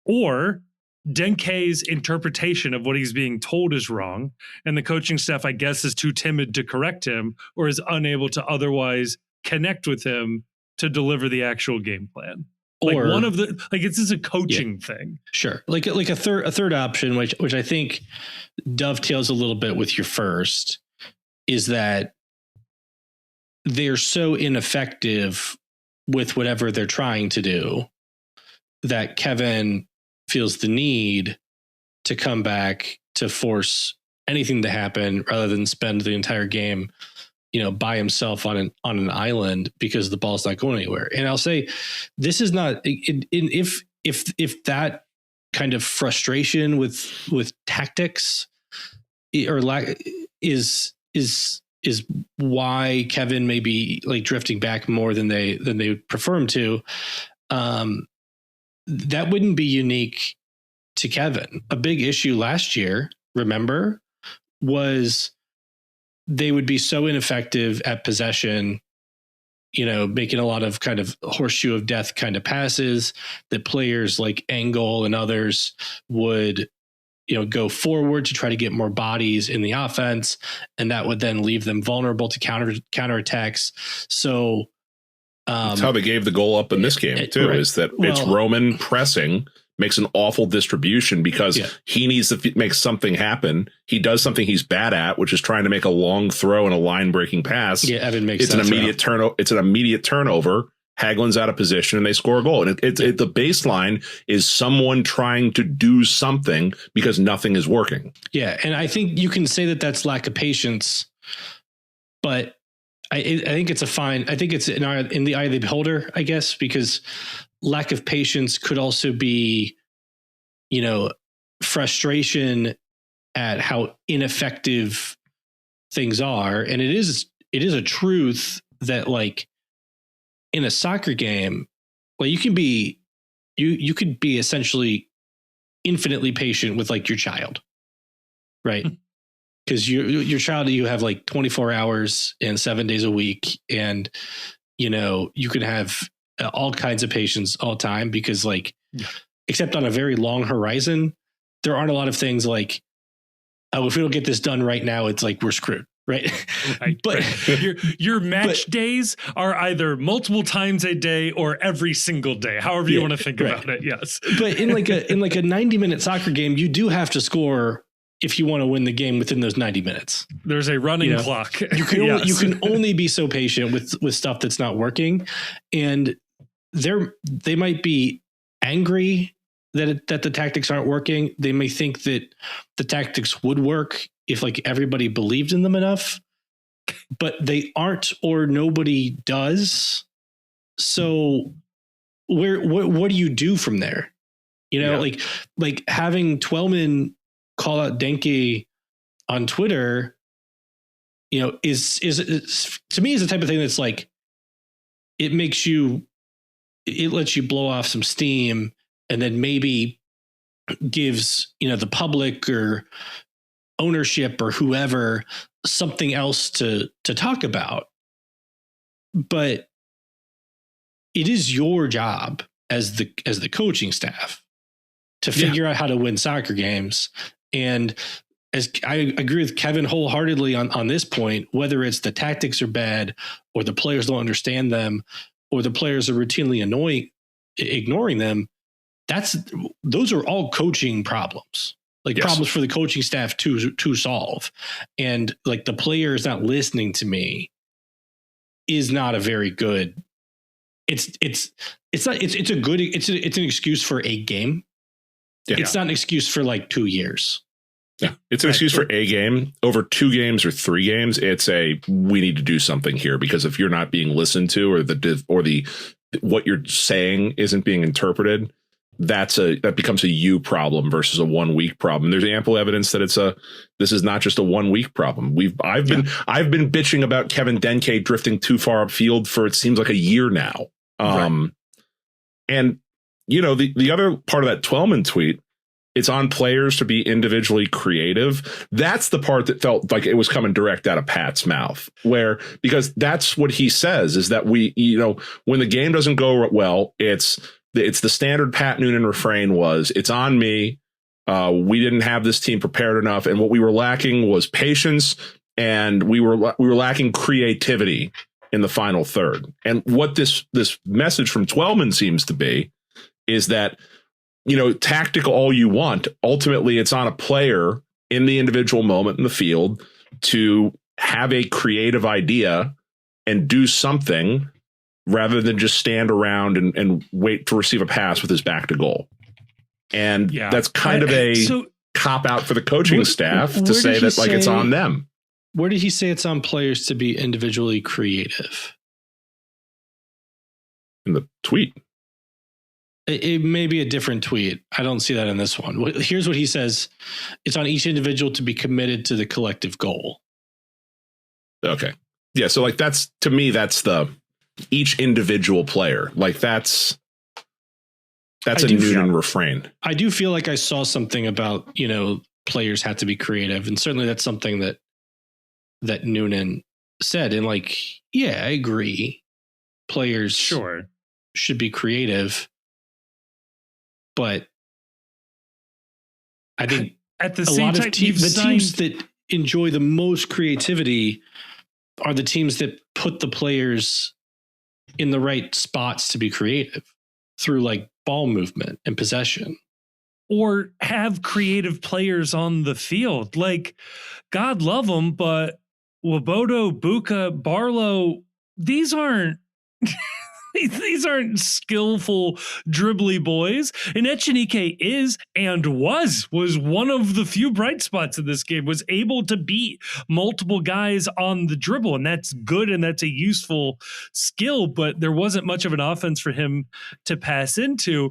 Or Denkey's interpretation of what he's being told is wrong, and the coaching staff, I guess, is too timid to correct him or is unable to otherwise connect with him to deliver the actual game plan. Or this is a coaching thing. Sure. Like a third option, which I think dovetails a little bit with your first, is that they're so ineffective with whatever they're trying to do that Kevin feels the need to come back to force anything to happen rather than spend the entire game by himself on an island because the ball's not going anywhere. And I'll say, this is not, if that kind of frustration with tactics or lack is why Kevin may be like drifting back more than they would prefer him to, that wouldn't be unique to Kevin. A big issue last year, remember, was they would be so ineffective at possession, making a lot of kind of horseshoe of death kind of passes that players like Engel and others would, go forward to try to get more bodies in the offense. And that would then leave them vulnerable to counterattacks. So that's how they gave the goal up in this game too, right. Is that it's Roman pressing, makes an awful distribution because he needs to make something happen. He does something he's bad at, which is trying to make a long throw and a line breaking pass. Yeah, Evan makes it's an immediate turnover. It's an immediate turnover. Hagelin's out of position and they score a goal. And the baseline is someone trying to do something because nothing is working. Yeah, and I think you can say that that's lack of patience, but I think it's I think it's in the eye of the beholder, I guess, because lack of patience could also be, frustration at how ineffective things are. And it is a truth that, like, in a soccer game, well, you could be essentially infinitely patient with like your child, right? Because your child, you have like 24 hours and 7 days a week, and you can have all kinds of patience all the time because like except on a very long horizon, there aren't a lot of things like, oh, if we don't get this done right now, it's like we're screwed. Right. But your match days are either multiple times a day or every single day, however you want to think about it. Yes. But in like a 90-minute soccer game, you do have to score if you want to win the game within those 90 minutes. There's a running clock. You can only be so patient with stuff that's not working. And they might be angry that the tactics aren't working. They may think that the tactics would work if like everybody believed in them enough, but they aren't, or nobody does. So what do you do from there? You know, like having Twellman call out Denkey on Twitter, you know, is to me is the type of thing that's like, it lets you blow off some steam, and then maybe gives, you know, the public or ownership or whoever something else to talk about. But it is your job as the coaching staff to figure out how to win soccer games. And as I agree with Kevin wholeheartedly on this point, whether it's the tactics are bad or the players don't understand them or the players are routinely ignoring them, those are all coaching problems. Like problems for the coaching staff to solve. And like the player is not listening to me is not a very good. It's an excuse for a game. Yeah. It's not an excuse for like 2 years. Yeah, it's an excuse for a game. Over 2 games or 3 games, it's we need to do something here, because if you're not being listened to, or what you're saying isn't being interpreted, that becomes a you problem versus a 1 week problem. There's ample evidence that this is not just a 1 week problem. I've been bitching about Kevin Denkey drifting too far upfield for, it seems like, a year now. And you know, the other part of that Twellman tweet, it's on players to be individually creative. That's the part that felt like it was coming direct out of Pat's mouth, because that's what he says, is that when the game doesn't go well, it's the standard Pat Noonan refrain was, it's on me. We didn't have this team prepared enough. And what we were lacking was patience, and we were lacking creativity in the final third. And what this message from Twellman seems to be is that, you know, tactical all you want, ultimately it's on a player in the individual moment in the field to have a creative idea and do something, rather than just stand around and wait to receive a pass with his back to goal. And that's kind of a cop out for the coaching staff to say that it's on them. Where did he say it's on players to be individually creative? In the tweet. It may be a different tweet. I don't see that in this one. Here's what he says. It's on each individual to be committed to the collective goal. Okay. Yeah. So that's, to me, that's each individual player. Like that's a Noonan refrain. I do feel like I saw something about, you know, players have to be creative. And certainly that's something that Noonan said. And like, yeah, I agree. Players should be creative. But I think at the same time, teams that enjoy the most creativity are the teams that put the players in the right spots to be creative through like ball movement and possession. Or have creative players on the field. Like, God love them, but Wobodo, Buka, Barlow, these aren't skillful dribbly boys. And Echenike is and was one of the few bright spots in this game, was able to beat multiple guys on the dribble. And that's good. And that's a useful skill, but there wasn't much of an offense for him to pass into.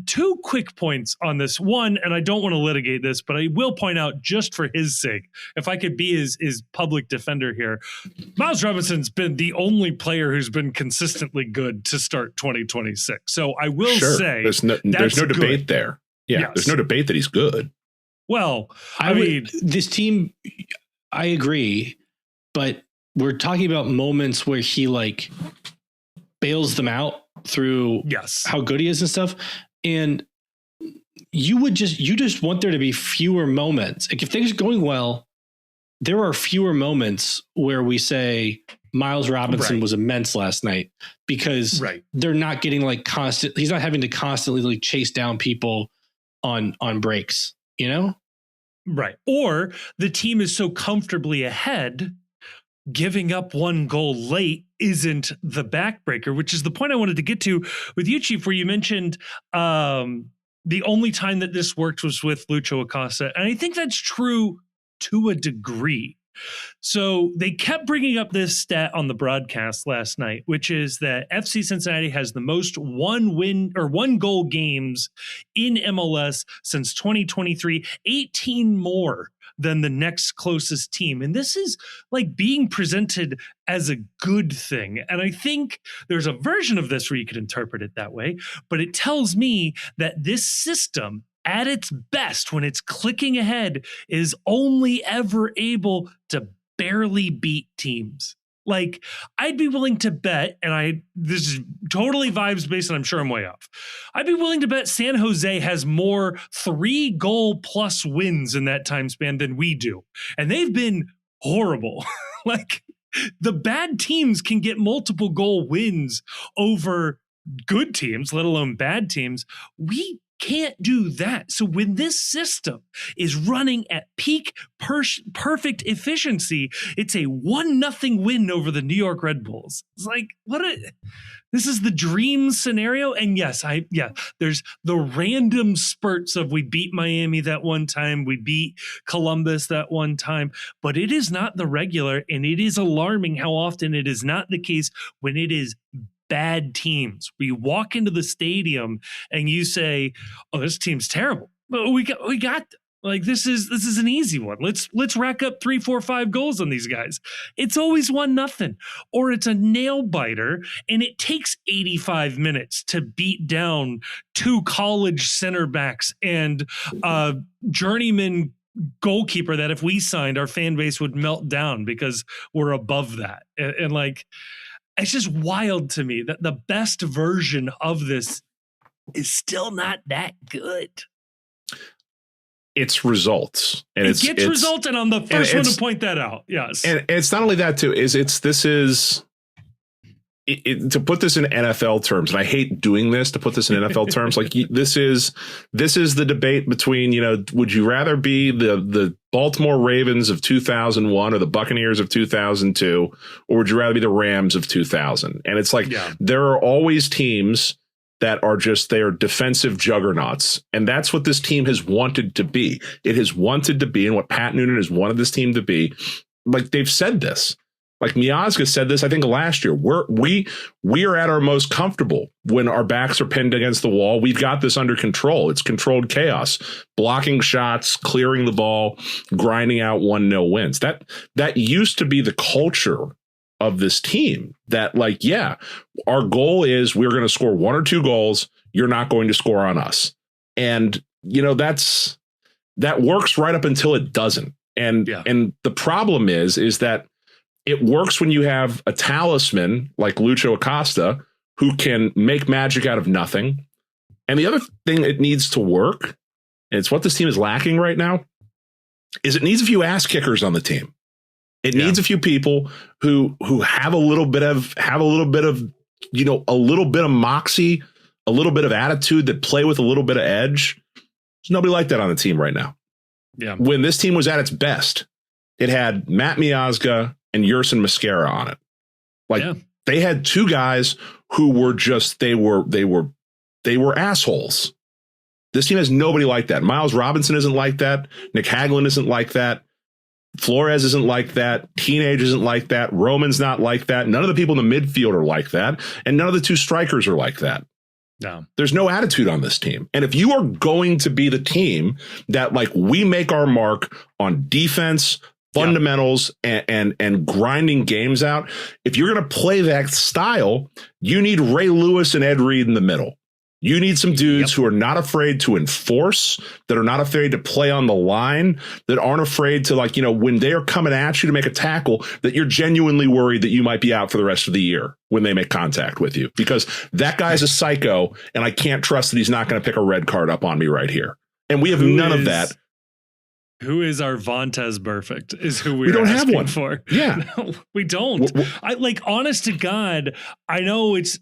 2 quick points on this one. And I don't want to litigate this, but I will point out, just for his sake, if I could be his public defender here, Miles Robinson's been the only player who's been consistently good to start 2026. So I will say there's no debate there. Yeah, yes. There's no debate that he's good. Well, I mean, this team, I agree, but we're talking about moments where he like bails them out through how good he is and stuff. And you just want there to be fewer moments. Like if things are going well, there are fewer moments where we say Miles Robinson was immense last night because they're not getting like he's not having to constantly like chase down people on breaks, you know? Right. Or the team is so comfortably ahead, giving up one goal late isn't the backbreaker, which is the point I wanted to get to with you, Chief, where you mentioned the only time that this worked was with Lucho Acosta. And I think that's true to a degree. So they kept bringing up this stat on the broadcast last night, which is that FC Cincinnati has the most one goal games in MLS since 2023, 18 more than the next closest team. And this is like being presented as a good thing. And I think there's a version of this where you could interpret it that way, but it tells me that this system at its best, when it's clicking ahead, is only ever able to barely beat teams. Like, I'd be willing to bet, and this is totally vibes based, and I'm sure I'm way off. I'd be willing to bet San Jose has more 3-goal plus wins in that time span than we do. And they've been horrible. Like, the bad teams can get multiple goal wins over good teams, let alone bad teams. We can't do that. So when this system is running at peak perfect efficiency, it's a 1-0 win over the New York Red Bulls. It's like, this is the dream scenario. And yes, there's the random spurts of we beat Miami that one time, we beat Columbus that one time, but it is not the regular, and it is alarming how often it is not the case when it is bad teams. We walk into the stadium and you say, "Oh, this team's terrible," but we got them. Like this is an easy one. Let's rack up 3, 4, 5 goals on these guys. It's always 1-0, or it's a nail biter, and it takes 85 minutes to beat down 2 college center backs and a journeyman goalkeeper that if we signed, our fan base would melt down because we're above that. And like, it's just wild to me that the best version of this is still not that good. It's results. And it gets results, and I'm the first one to point that out. Yes. And it's not only that too, to put this in NFL terms, and I hate doing this to put this in NFL terms, like this is the debate between, would you rather be the Baltimore Ravens of 2001 or the Buccaneers of 2002, or would you rather be the Rams of 2000? And it's like, there are always teams that are they are defensive juggernauts. And that's what this team has wanted to be. It has wanted to be, and what Pat Noonan has wanted this team to be. Like, they've said this. Like Miazga said this, I think last year, we are at our most comfortable when our backs are pinned against the wall. We've got this under control. It's controlled chaos, blocking shots, clearing the ball, grinding out 1-0 wins. That used to be the culture of this team. That our goal is we're going to score 1 or 2 goals. You're not going to score on us. And that works right up until it doesn't. And the problem is that it works when you have a talisman like Lucho Acosta who can make magic out of nothing. And the other thing it needs to work, and it's what this team is lacking right now, is it needs a few ass kickers on the team. It needs a few people who have a little bit of moxie, a little bit of attitude, that play with a little bit of edge. There's nobody like that on the team right now. Yeah. When this team was at its best, it had Matt Miazga and Yerson Mosquera on it. They had 2 guys who were they were assholes. This team has nobody like that. Miles Robinson isn't like that. Nick Hagelin isn't like that. Flores isn't like that. Teenage isn't like that. Roman's not like that. None of the people in the midfield are like that. And none of the 2 strikers are like that. No, there's no attitude on this team. And if you are going to be the team that we make our mark on defense, fundamentals, and grinding games out, if you're going to play that style, you need Ray Lewis and Ed Reed in the middle. You need some dudes who are not afraid to enforce, that are not afraid to play on the line, that aren't afraid to, like, when they are coming at you to make a tackle, that you're genuinely worried that you might be out for the rest of the year when they make contact with you, because that guy's a psycho and I can't trust that he's not going to pick a red card up on me right here. And we have none of that. Who is our Vontaze Perfect is who we don't have one for. Yeah, no, we don't. I like, honest to God, I know it's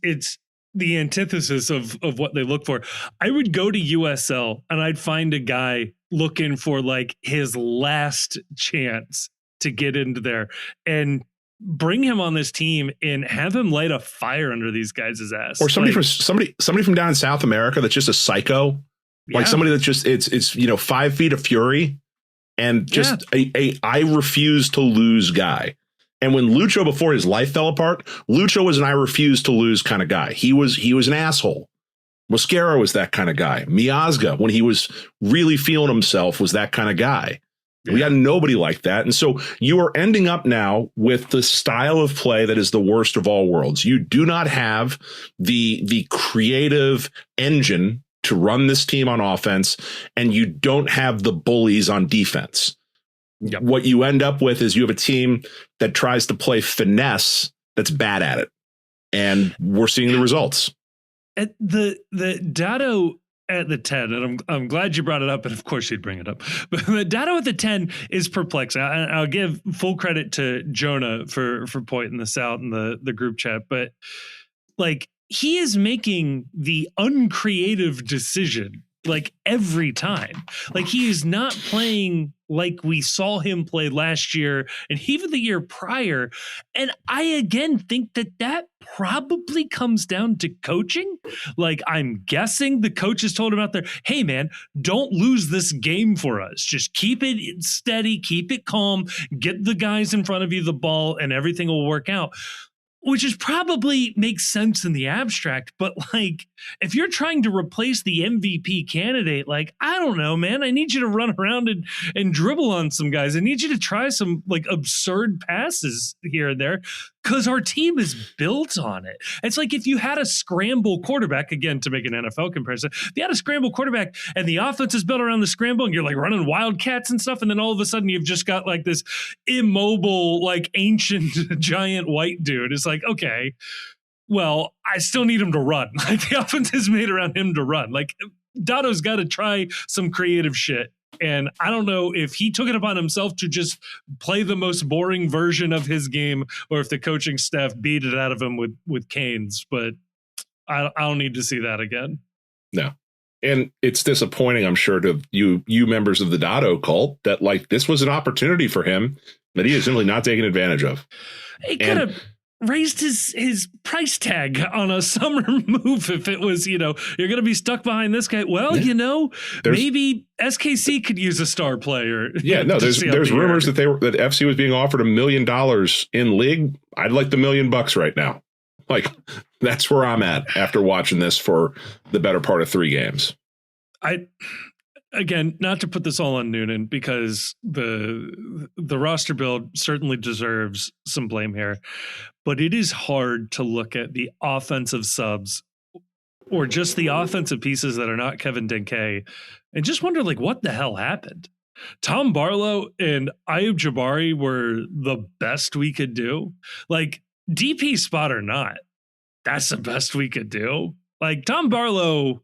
the antithesis of what they look for. I would go to USL and I'd find a guy looking for like his last chance to get into there and bring him on this team and have him light a fire under these guys' ass. Or somebody from down in South America that's just a psycho, like somebody that's just it's 5 feet of fury and just I refuse to lose guy. And when Lucho, before his life fell apart, Lucho was an I refuse to lose kind of guy. He was an asshole. Mosquera was that kind of guy. Miazga, when he was really feeling himself, was that kind of guy. Yeah. We got nobody like that. And so you are ending up now with the style of play that is the worst of all worlds. You do not have the creative engine to run this team on offense, and you don't have the bullies on defense. Yep. What you end up with is you have a team that tries to play finesse that's bad at it. And we're seeing the results. At the Dado at the 10, and I'm glad you brought it up, and of course you'd bring it up. But the Dado at the 10 is perplexing. I'll give full credit to Jonah for pointing this out in the group chat, but like, he is making the uncreative decision like every time. Like, he is not playing like we saw him play last year and even the year prior. And I again think that probably comes down to coaching. Like, I'm guessing the coaches told him out there, hey man, don't lose this game for us. Just keep it steady, keep it calm, get the guys in front of you the ball and everything will work out. Which is probably makes sense in the abstract, but like, if you're trying to replace the MVP candidate, like, I don't know, man, I need you to run around and dribble on some guys. I need you to try some like absurd passes here and there, because our team is built on it. It's like if you had a scramble quarterback, again, to make an NFL comparison, if you had a scramble quarterback and the offense is built around the scramble and you're like running wildcats and stuff, and then all of a sudden you've just got like this immobile, like ancient giant white dude. It's like, okay, well, I still need him to run. Like, the offense is made around him to run. Like, Dado's got to try some creative shit. And I don't know if he took it upon himself to just play the most boring version of his game, or if the coaching staff beat it out of him with canes. But I don't need to see that again. No. And it's disappointing, I'm sure, to you members of the Dado cult, that like this was an opportunity for him that he is simply not taking advantage of. He could have raised his price tag on a summer move if it was, you're going to be stuck behind this guy. Well, maybe SKC could use a star player. Yeah, no, there's rumors that FC was being offered $1 million in league. I'd like the $1 million right now. Like, that's where I'm at after watching this for the better part of 3 games. Again, not to put this all on Noonan, because the roster build certainly deserves some blame here, but it is hard to look at the offensive subs or just the offensive pieces that are not Kevin Denkey and just wonder, like, what the hell happened? Tom Barlow and Ayub Jabari were the best we could do. Like, DP spot or not, that's the best we could do. Like, Tom Barlow,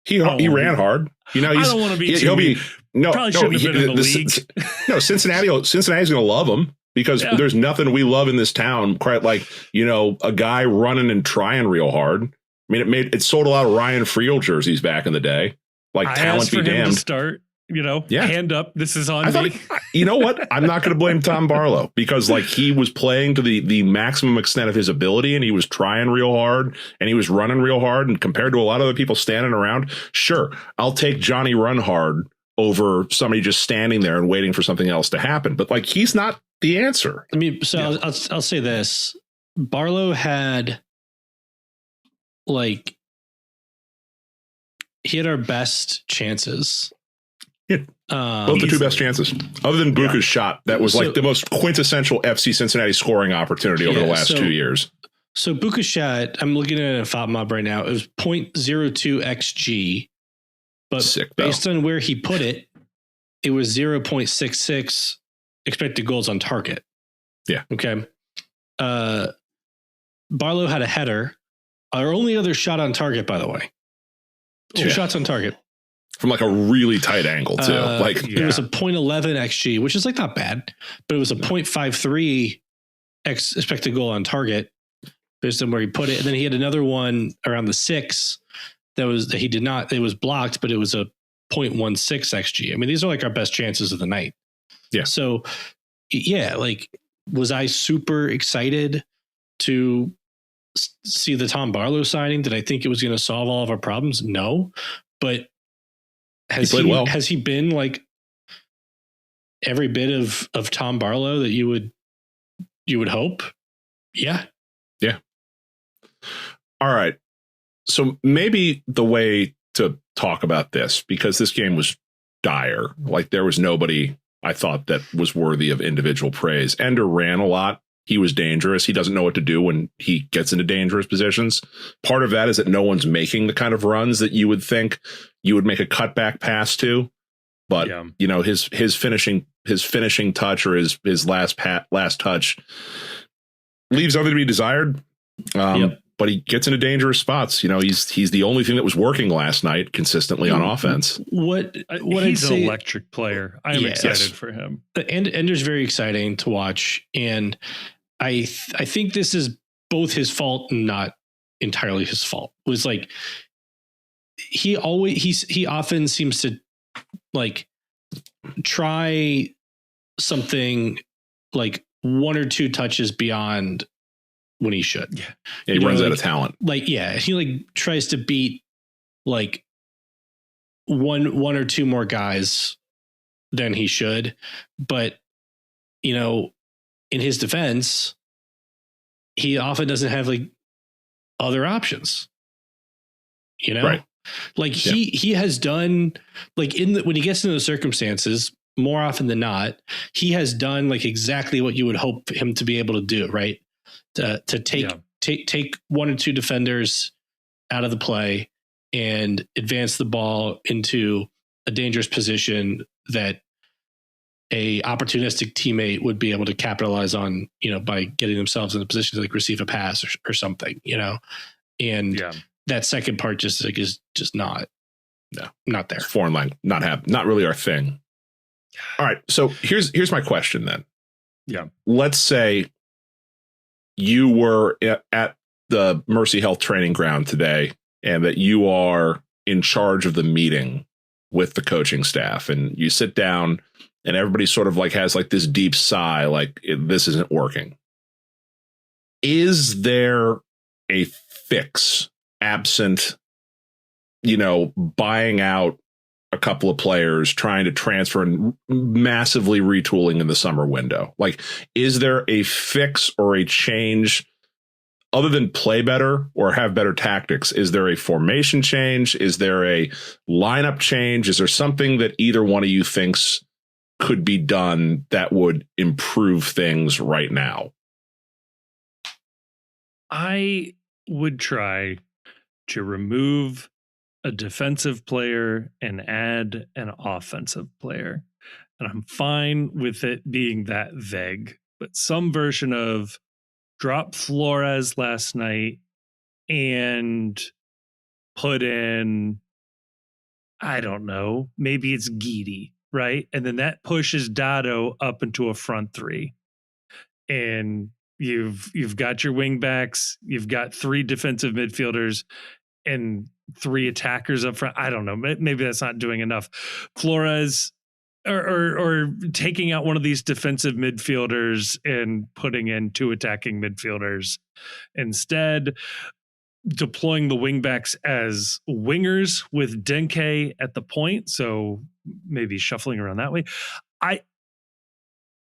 He ran hard. I don't want to be. Probably shouldn't have been in the league. No, Cincinnati's going to love him, because there's nothing we love in this town quite like a guy running and trying real hard. I mean, it sold a lot of Ryan Friel jerseys back in the day. Like, talent be damned. Start. Hand up. This is on me. You know what? I'm not going to blame Tom Barlow, because like he was playing to the maximum extent of his ability, and he was trying real hard and he was running real hard. And compared to a lot of the people standing around, sure, I'll take Johnny Run Hard over somebody just standing there and waiting for something else to happen. But like, he's not the answer. I mean, so I'll say this: Barlow had he had our best chances. Yeah. Both the 2 best chances, other than Buka's shot. That was like the most quintessential FC Cincinnati scoring opportunity over the last 2 years. So Bukashat, I'm looking at a FOP mob right now. It was 0.02 XG, but Sick, based on where he put it, it was 0.66 expected goals on target. Yeah. Okay. Barlow had a header. Our only other shot on target, by the way. Two shots on target. From like a really tight angle, too. It was a 0.11 XG, which is like not bad, but it was a 0.53 expected goal on target based on where he put it. And then he had another one around the 6 that he did not, it was blocked, but it was a 0.16 XG. I mean, these are like our best chances of the night. Yeah. So, yeah, like, was I super excited to see the Tom Barlow signing? Did I think it was going to solve all of our problems? No. But has he been like every bit of Tom Barlow that you would hope? Yeah. Yeah. All right. So maybe the way to talk about this, because this game was dire, like there was nobody I thought that was worthy of individual praise. Ender ran a lot. He was dangerous. He doesn't know what to do when he gets into dangerous positions. Part of that is that no one's making the kind of runs that you would think you would make a cutback pass to. But you know, his finishing touch or his last touch leaves something to be desired. But he gets into dangerous spots. You know, he's the only thing that was working last night consistently on offense. He's an electric player. I'm excited for him. Ender's very exciting to watch, and I think this is both his fault and not entirely his fault. It was like he often seems to like try something like one or two touches beyond when he should. Yeah, he runs out of talent. He like tries to beat like one or two more guys than he should. But, you know, in his defense, he often doesn't have like other options. You know, right. Like he has done like when he gets into the circumstances, more often than not, he has done like exactly what you would hope him to be able to do, right? To take one or two defenders out of the play and advance the ball into a dangerous position that a opportunistic teammate would be able to capitalize on, you know, by getting themselves in a position to like receive a pass or something, you know, and that second part just like is just not there. It's foreign language, not really our thing. All right. So here's my question then. Yeah. Let's say you were at the Mercy Health training ground today and that you are in charge of the meeting with the coaching staff, and you sit down and everybody sort of like has like this deep sigh, like this isn't working. Is there a fix absent, you know, buying out a couple of players, trying to transfer and massively retooling in the summer window? Like, is there a fix or a change other than play better or have better tactics? Is there a formation change? Is there a lineup change? Is there something that either one of you thinks could be done that would improve things right now? I would try to remove a defensive player and add an offensive player. And I'm fine with it being that vague, but some version of drop Flores last night and put in, I don't know, maybe it's Guidi, right? And then that pushes Dado up into a front three. And you've got your wing backs, you've got 3 defensive midfielders and 3 attackers up front. I don't know. Maybe that's not doing enough. Flores or taking out one of these defensive midfielders and putting in 2 attacking midfielders instead. Deploying the wingbacks as wingers with Denkey at the point. So maybe shuffling around that way.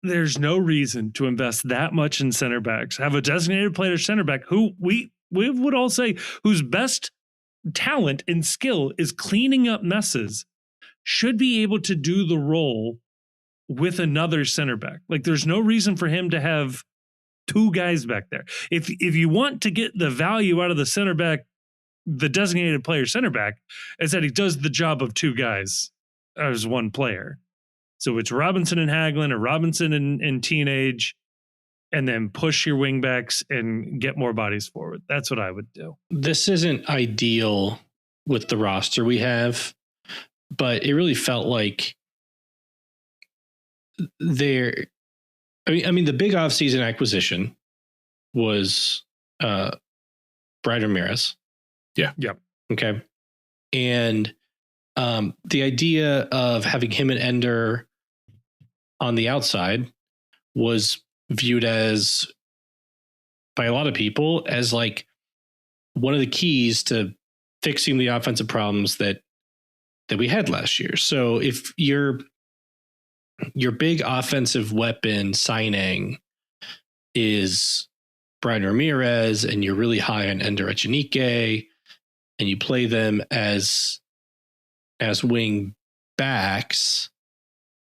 There's no reason to invest that much in center backs. Have a designated player center back who we would all say whose best talent and skill is cleaning up messes, should be able to do the role with another center back. Like, there's no reason for him to have 2 guys back there. If you want to get the value out of the center back, the designated player center back, is that he does the job of 2 guys as 1 player. So it's Robinson and Hagelin, or Robinson and Teenage, and then push your wing backs and get more bodies forward. That's what I would do. This isn't ideal with the roster we have, but it really felt like there. I mean, the big offseason acquisition was Brian Ramirez. Yeah. Yep. Okay. And the idea of having him and Ender on the outside was viewed as, by a lot of people, as like one of the keys to fixing the offensive problems that we had last year. So if your big offensive weapon signing is Brian Ramirez and you're really high on Ender Echenike and you play them as wing backs,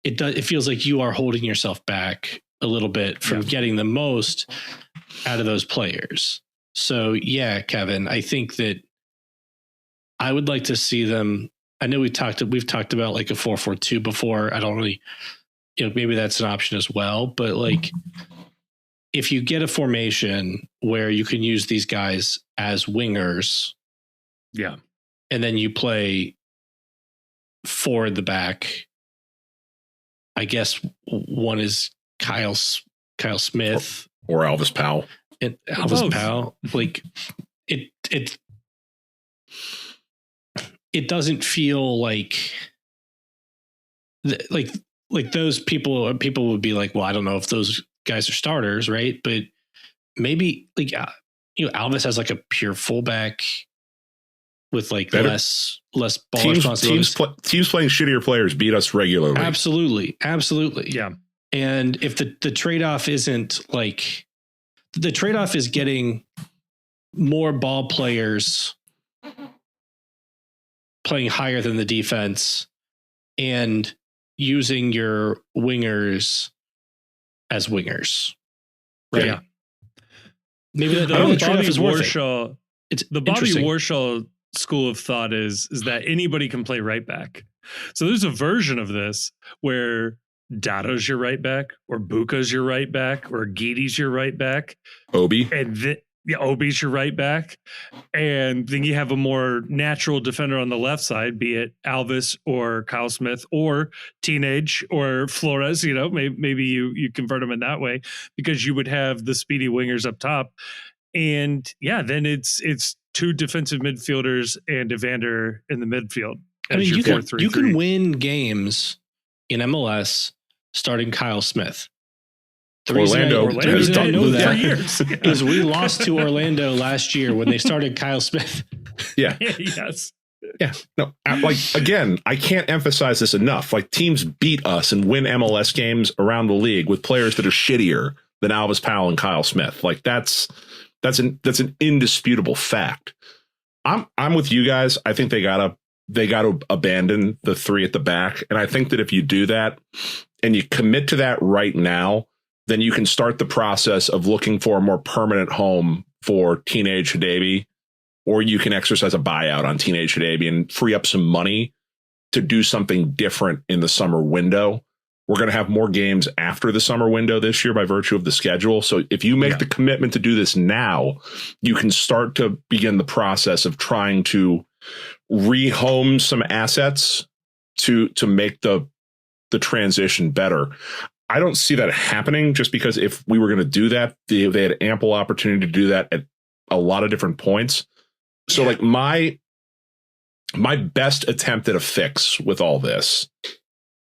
it feels like you are holding yourself back a little bit from getting the most out of those players. So yeah, Kevin, I think that I would like to see them. I know we've talked about like a 4-4-2 before. I don't really, maybe that's an option as well, but like if you get a formation where you can use these guys as wingers, yeah, and then you play 4 in the back, I guess one is Kyle Smith or Elvis Powell. And Elvis Powell, like it doesn't feel like those people would be like, well, I don't know if those guys are starters, right? But maybe like Elvis has like a pure fullback with like less ball responsibilities. Teams playing shittier players beat us regularly. Absolutely. Yeah. And if the trade-off isn't like, the trade-off is getting more ball players playing higher than the defense and using your wingers as wingers. Right. Yeah. Maybe the trade-off is worth it. It's the Bobby Warshaw school of thought is that anybody can play right back. So there's a version of this where Dado's your right back, or Buka's your right back, or Gidi's your right back. Obi. And Obi's your right back. And then you have a more natural defender on the left side, be it Alvis or Kyle Smith or Teenage or Flores. Maybe you convert them in that way, because you would have the speedy wingers up top. And yeah, then it's 2 defensive midfielders and Evander in the midfield. I mean, you can win games in MLS starting Kyle Smith. Orlando has done that for years. Is we lost to Orlando last year when they started Kyle Smith. Yeah. Yes. Yeah. No, like, again, I can't emphasize this enough. Like, teams beat us and win MLS games around the league with players that are shittier than Elvis Powell and Kyle Smith. Like, that's an indisputable fact. I'm with you guys. I think they gotta abandon the 3 at the back. And I think that if you do that and you commit to that right now, then you can start the process of looking for a more permanent home for Teenage Hadebe, or you can exercise a buyout on Teenage Hadebe and free up some money to do something different in the summer window. We're going to have more games after the summer window this year by virtue of the schedule. So if you make the commitment to do this now, you can start to begin the process of trying to rehome some assets to make the transition better. I don't see that happening, just because if we were going to do that, they had ample opportunity to do that at a lot of different points. So like my best attempt at a fix with all this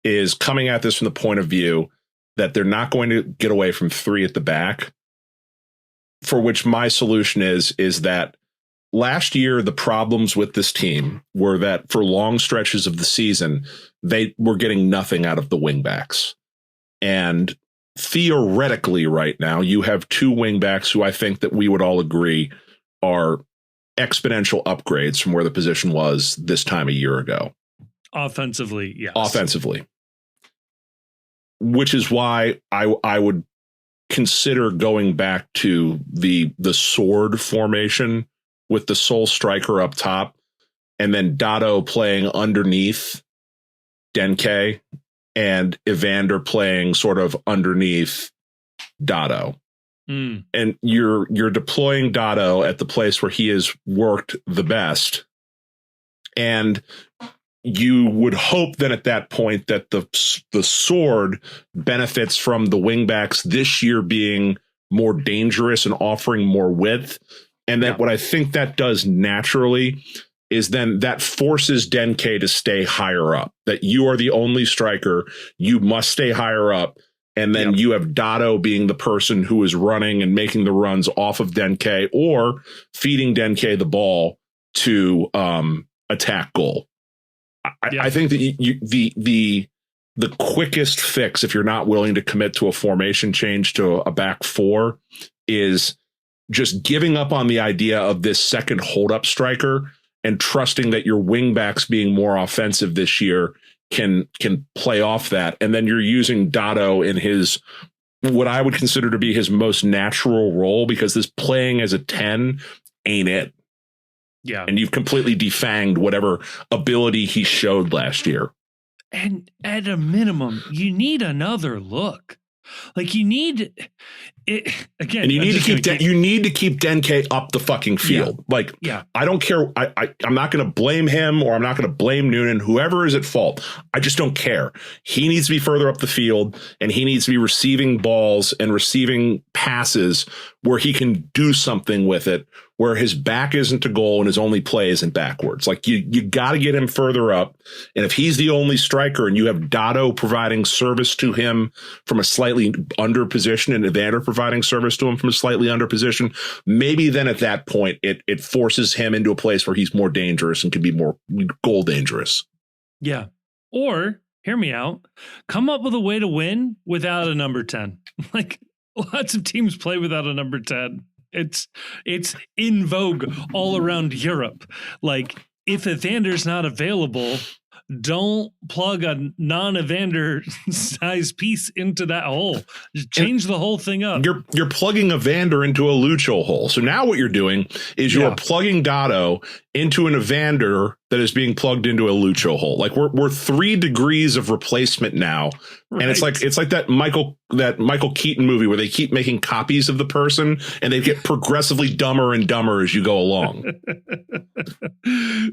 is coming at this from the point of view that they're not going to get away from 3 at the back, for which my solution is that last year, the problems with this team were that for long stretches of the season, they were getting nothing out of the wingbacks. And theoretically right now, you have 2 wingbacks who I think that we would all agree are exponential upgrades from where the position was this time a year ago. Offensively, yes. Offensively. Which is why I would consider going back to the sword formation with the sole striker up top and then Dado playing underneath Denkey and Evander playing sort of underneath Dado. And you're deploying Dado at the place where he has worked the best. And you would hope then at that point that the sword benefits from the wingbacks this year being more dangerous and offering more width. And that what I think that does naturally is then that forces Denkey to stay higher up, that you are the only striker. You must stay higher up. And then you have Dado being the person who is running and making the runs off of Denkey or feeding Denkey the ball to attack goal. I think that the quickest fix, if you're not willing to commit to a formation change to a back four, is just giving up on the idea of this second hold up striker and trusting that your wing backs being more offensive this year can play off that. And then you're using Dado in his, what I would consider to be his most natural role, because this playing as a 10 ain't it. Yeah. And you've completely defanged whatever ability he showed last year. And at a minimum, you need another look. Like you need it again. And you need to keep Denkey up the fucking field. I don't care. I'm not going to blame him or I'm not going to blame Noonan, whoever is at fault. I just don't care. He needs to be further up the field and he needs to be receiving balls and receiving passes where he can do something with it, where his back isn't to goal and his only play isn't backwards. Like you got to get him further up. And if he's the only striker and you have Dado providing service to him from a slightly under position and Evander providing service to him from a slightly under position, maybe then at that point it forces him into a place where he's more dangerous and can be more goal dangerous. Yeah. Or hear me out. Come up with a way to win without a number 10. Like lots of teams play without a number 10. It's in vogue all around Europe. Like if Evander's not available, don't plug a non-Evander size piece into that hole. Just change the whole thing up. You're plugging Evander into a Lucho hole. So now what you're doing is you're plugging Dado into an Evander that is being plugged into a Lucho hole. Like we're 3 degrees of replacement now. Right. And it's like that Michael Keaton movie where they keep making copies of the person and they get progressively dumber and dumber as you go along.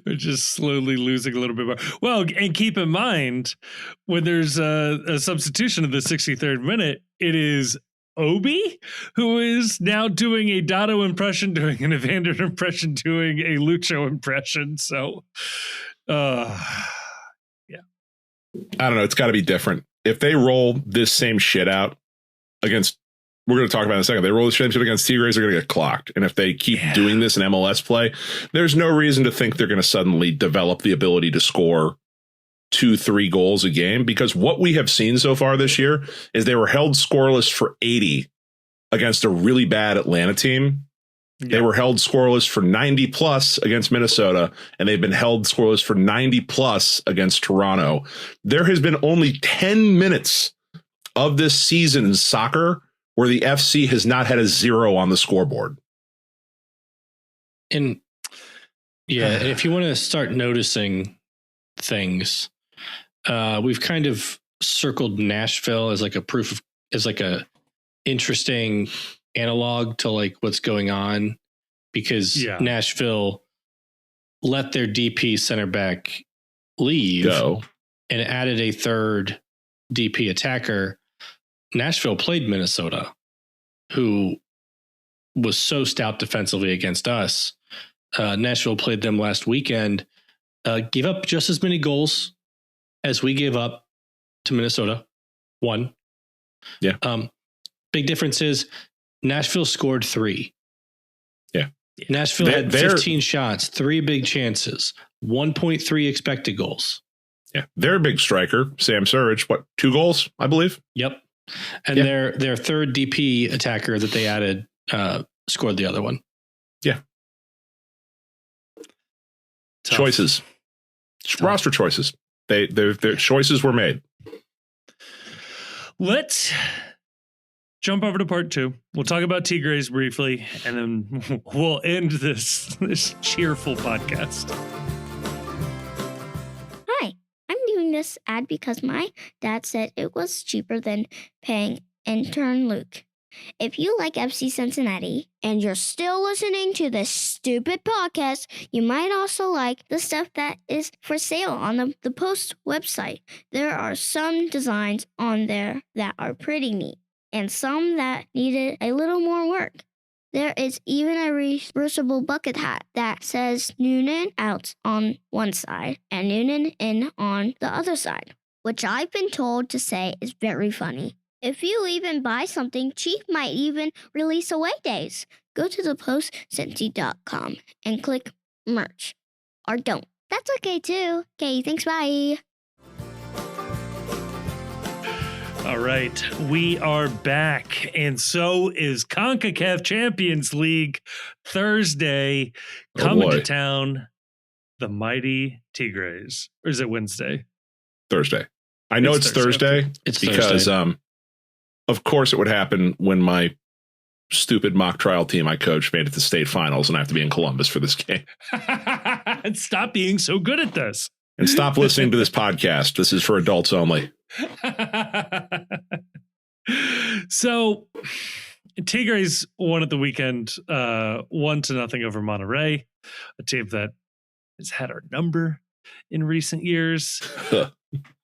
They're just slowly losing a little bit more. Well, and keep in mind when there's a substitution in the 63rd minute, it is Obi, who is now doing a Dado impression, doing an Evander impression, doing a Lucho impression. So, yeah. I don't know. It's got to be different. If they roll this same shit out against, we're going to talk about it in a second. They roll this same shit against Tigres, they're going to get clocked. And if they keep doing this in MLS play, there's no reason to think they're going to suddenly develop the ability to score 2-3 goals a game, because what we have seen so far this year is they were held scoreless for 80 against a really bad Atlanta team. Yep. They were held scoreless for 90 plus against Minnesota, and they've been held scoreless for 90 plus against Toronto. There has been only 10 minutes of this season in soccer where the FC has not had a 0 on the scoreboard. And and if you want to start noticing things, we've kind of circled Nashville as like a a interesting analog to like what's going on, because Nashville let their DP center back leave and added a third DP attacker. Nashville played Minnesota, who was so stout defensively against us. Nashville played them last weekend, gave up just as many goals as we gave up to Minnesota. 1. Yeah. Big difference is Nashville scored 3. Yeah. Nashville had 15 shots, 3 big chances, 1.3 expected goals. Yeah. Their big striker, Sam Surridge, 2 goals, I believe? Yep. And their third DP attacker that they added scored the other one. Yeah. Tough. Choices. Roster choices. Their choices were made. Let's jump over to part 2. We'll talk about Tigres briefly, and then we'll end this cheerful podcast. Hi, I'm doing this ad because my dad said it was cheaper than paying intern Luke. If you like FC Cincinnati and you're still listening to this stupid podcast, you might also like the stuff that is for sale on the Post website. There are some designs on there that are pretty neat and some that needed a little more work. There is even a reversible bucket hat that says Noonan out on one side and Noonan in on the other side, which I've been told to say is very funny. If you even buy something, Chief might even release away days. Go to thepostcincy.com and click merch. Or don't. That's okay too. Okay, thanks, bye. All right, we are back, and so is CONCACAF Champions League Thursday coming to town. The mighty Tigres. Or is it Wednesday? Thursday. I know it's Thursday. It's because Thursday. Of course it would happen when my stupid mock trial team I coached made it to state finals and I have to be in Columbus for this game. Stop being so good at this. And stop listening to this podcast. This is for adults only. So Tigres won at the weekend, 1-0 over Monterrey, a team that has had our number in recent years.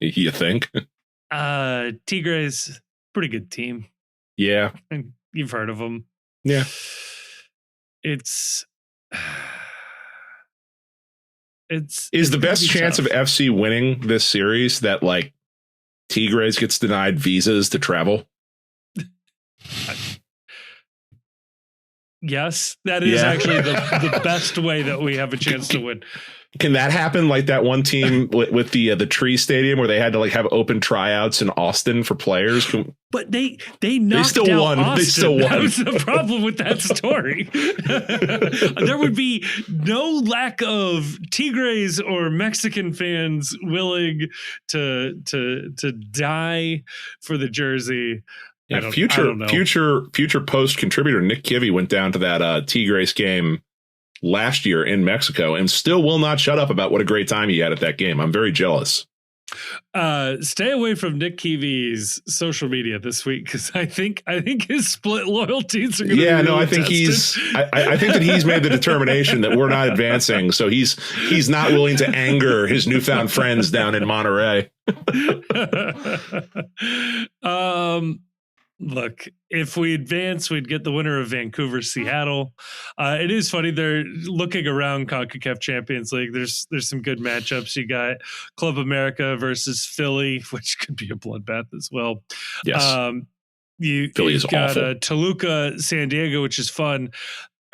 You think? Tigres, pretty good team. Yeah. And you've heard of them. Yeah. Is the best chance tough. of FC winning this series that like Tigres gets denied visas to travel? Yes, that is actually the best way that we have a chance to win. Can that happen like that one team with the Tree Stadium where they had to like have open tryouts in Austin for players? But they knocked still out won. Austin. They still won. That was the problem with that story. There would be no lack of Tigres or Mexican fans willing to die for the jersey. Yeah, future Post contributor Nick Kivy went down to that Tigres game last year in Mexico and still will not shut up about what a great time he had at that game. I'm very jealous. Stay away from Nick Kivy's social media this week because I think his split loyalties are going to be really I think tested. I think that he's made the determination that we're not advancing, so he's not willing to anger his newfound friends down in Monterey. Look, if we advance, we'd get the winner of Vancouver, Seattle. It is funny. They're looking around CONCACAF Champions League. There's some good matchups. You got Club America versus Philly, which could be a bloodbath as well. Yes. Philly is got awful. Toluca, San Diego, which is fun.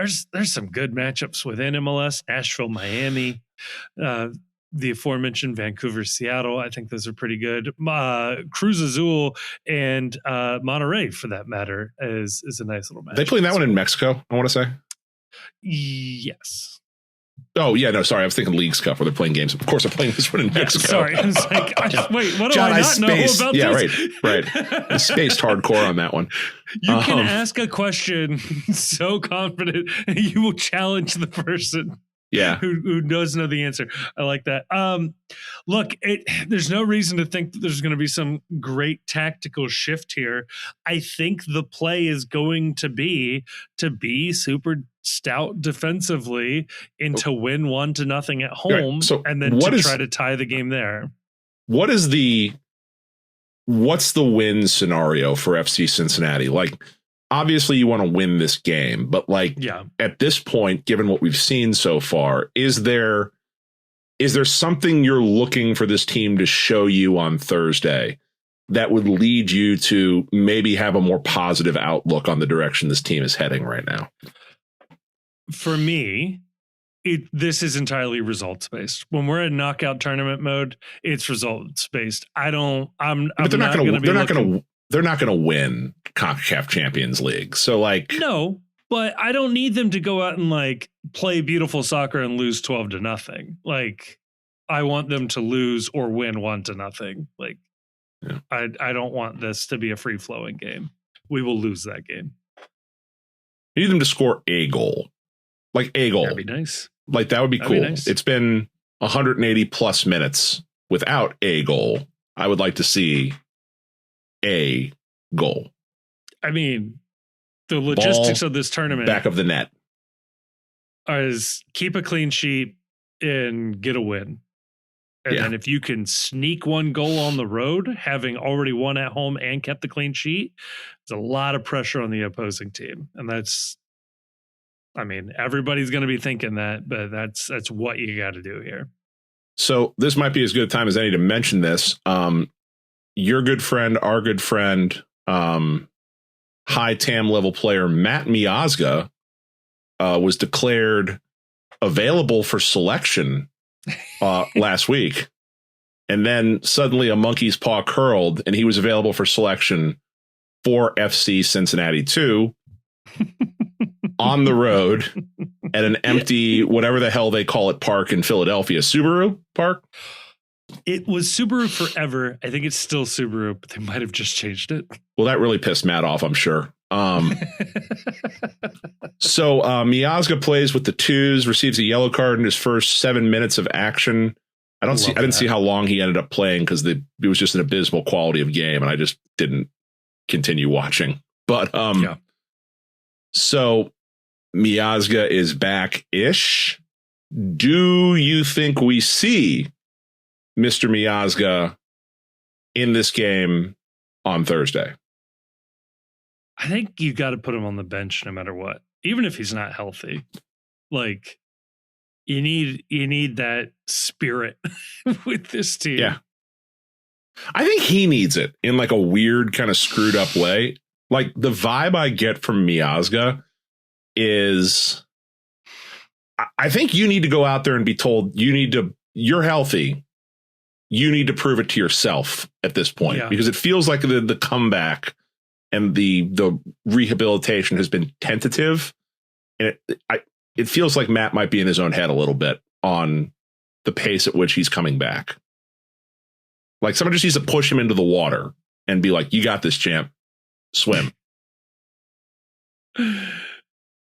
There's some good matchups within MLS. Nashville, Miami. The aforementioned Vancouver, Seattle. I think those are pretty good. Cruz Azul and Monterrey, for that matter, is a nice little match. They playing that one in Mexico, I want to say. Yes. Oh, yeah, no, sorry. I was thinking Leagues Cup where they're playing games. Of course, they're playing this one in Mexico. Sorry. I was like, wait, what do John, I not know about this? Yeah, right. I spaced hardcore on that one. You can ask a question so confident and you will challenge the person. Yeah. Who does know the answer. I like that. Look, there's no reason to think that there's going to be some great tactical shift here. I think the play is going to be super stout defensively and to win 1-0 at home, so and then try to tie the game there. What's the win scenario for FC Cincinnati? Like, obviously you want to win this game, but like at this point, given what we've seen so far, is there something you're looking for this team to show you on Thursday that would lead you to maybe have a more positive outlook on the direction this team is heading right now? For me, this is entirely results based. When we're in knockout tournament mode, it's results based. They're not going to win CONCACAF Champions League. So like, no, but I don't need them to go out and like play beautiful soccer and lose 12-0. Like, I want them to lose or win 1-0. Like, I don't want this to be a free flowing game. we will lose that game. You need them to score a goal. Like a goal. That'd be nice. Like that would be cool. Nice. It's been 180 plus minutes without a goal. I would like to see a goal. I mean, the logistics of this tournament back of the net is keep a clean sheet and get a win. And then if you can sneak one goal on the road, having already won at home and kept the clean sheet, there's a lot of pressure on the opposing team. And that's, I mean, everybody's going to be thinking that, but that's what you got to do here. So this might be as good a time as any to mention this. Your good friend, our good friend, high TAM level player Matt Miazga was declared available for selection last week. And then suddenly a monkey's paw curled and he was available for selection for FC Cincinnati 2 on the road at an empty, whatever the hell they call it, park in Philadelphia. Subaru Park? It was Subaru forever. I think it's still Subaru, but they might have just changed it. Well, that really pissed Matt off, I'm sure. So Miazga plays with the twos, receives a yellow card in his first 7 minutes of action. I didn't see how long he ended up playing because it was just an abysmal quality of game, and I just didn't continue watching. But so Miazga is back-ish. Do you think we see Mr. Miazga in this game on Thursday? I think you got to put him on the bench no matter what, even if he's not healthy. Like you need that spirit with this team. Yeah. I think he needs it in like a weird kind of screwed up way. Like the vibe I get from Miazga is I think you need to go out there and be told you're healthy. You need to prove it to yourself at this point because it feels like the comeback and the rehabilitation has been tentative. And it feels like Matt might be in his own head a little bit on the pace at which he's coming back. Like someone just needs to push him into the water and be like, you got this, champ. Swim.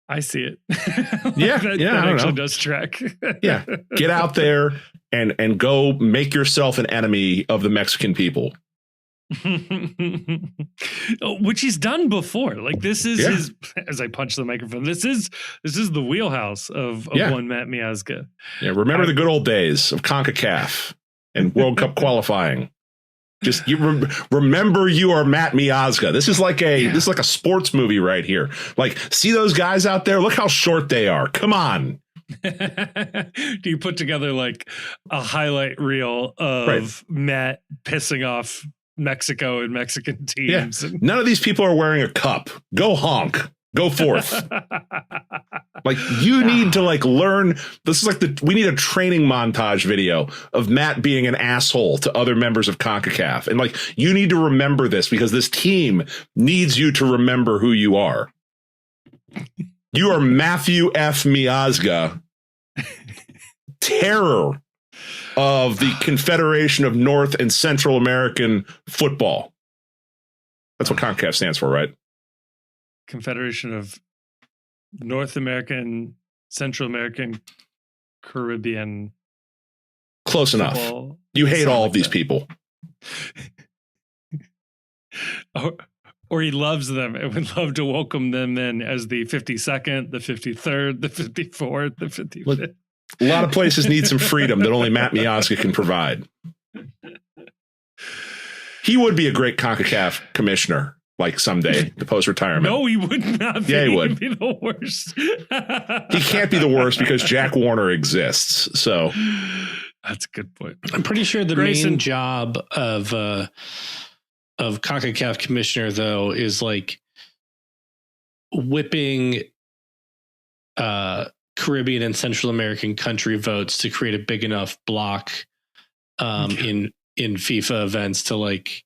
I see it. That actually does track. Yeah. Get out there and go make yourself an enemy of the Mexican people. Which he's done before. Like this is his, as I punch the microphone, this is the wheelhouse of one Matt Miazga. Yeah, remember the good old days of CONCACAF and World Cup qualifying. Just remember you are Matt Miazga. This is like a sports movie right here. Like, see those guys out there? Look how short they are. Come on. Do you put together like a highlight reel of Matt pissing off Mexico and Mexican teams? Yeah. None of these people are wearing a cup. Go honk. Go forth. Like you need to like learn. This is like we need a training montage video of Matt being an asshole to other members of CONCACAF. And like, you need to remember this because this team needs you to remember who you are. You are Matthew F. Miazga, terror of the Confederation of North and Central American Football. That's what CONCACAF stands for, right? Confederation of North American, Central American, Caribbean. Close enough. Football. You hate all of these people. Or he loves them and would love to welcome them in as the 52nd, the 53rd, the 54th, the 55th. Look, a lot of places need some freedom that only Matt Miazga can provide. He would be a great CONCACAF commissioner, like someday, the post-retirement. No, he would not be. Yeah, he would. He'd be the worst. He can't be the worst because Jack Warner exists. So that's a good point. I'm pretty sure the Grayson, main job of CONCACAF commissioner, though, is like whipping Caribbean and Central American country votes to create a big enough block in FIFA events to, like,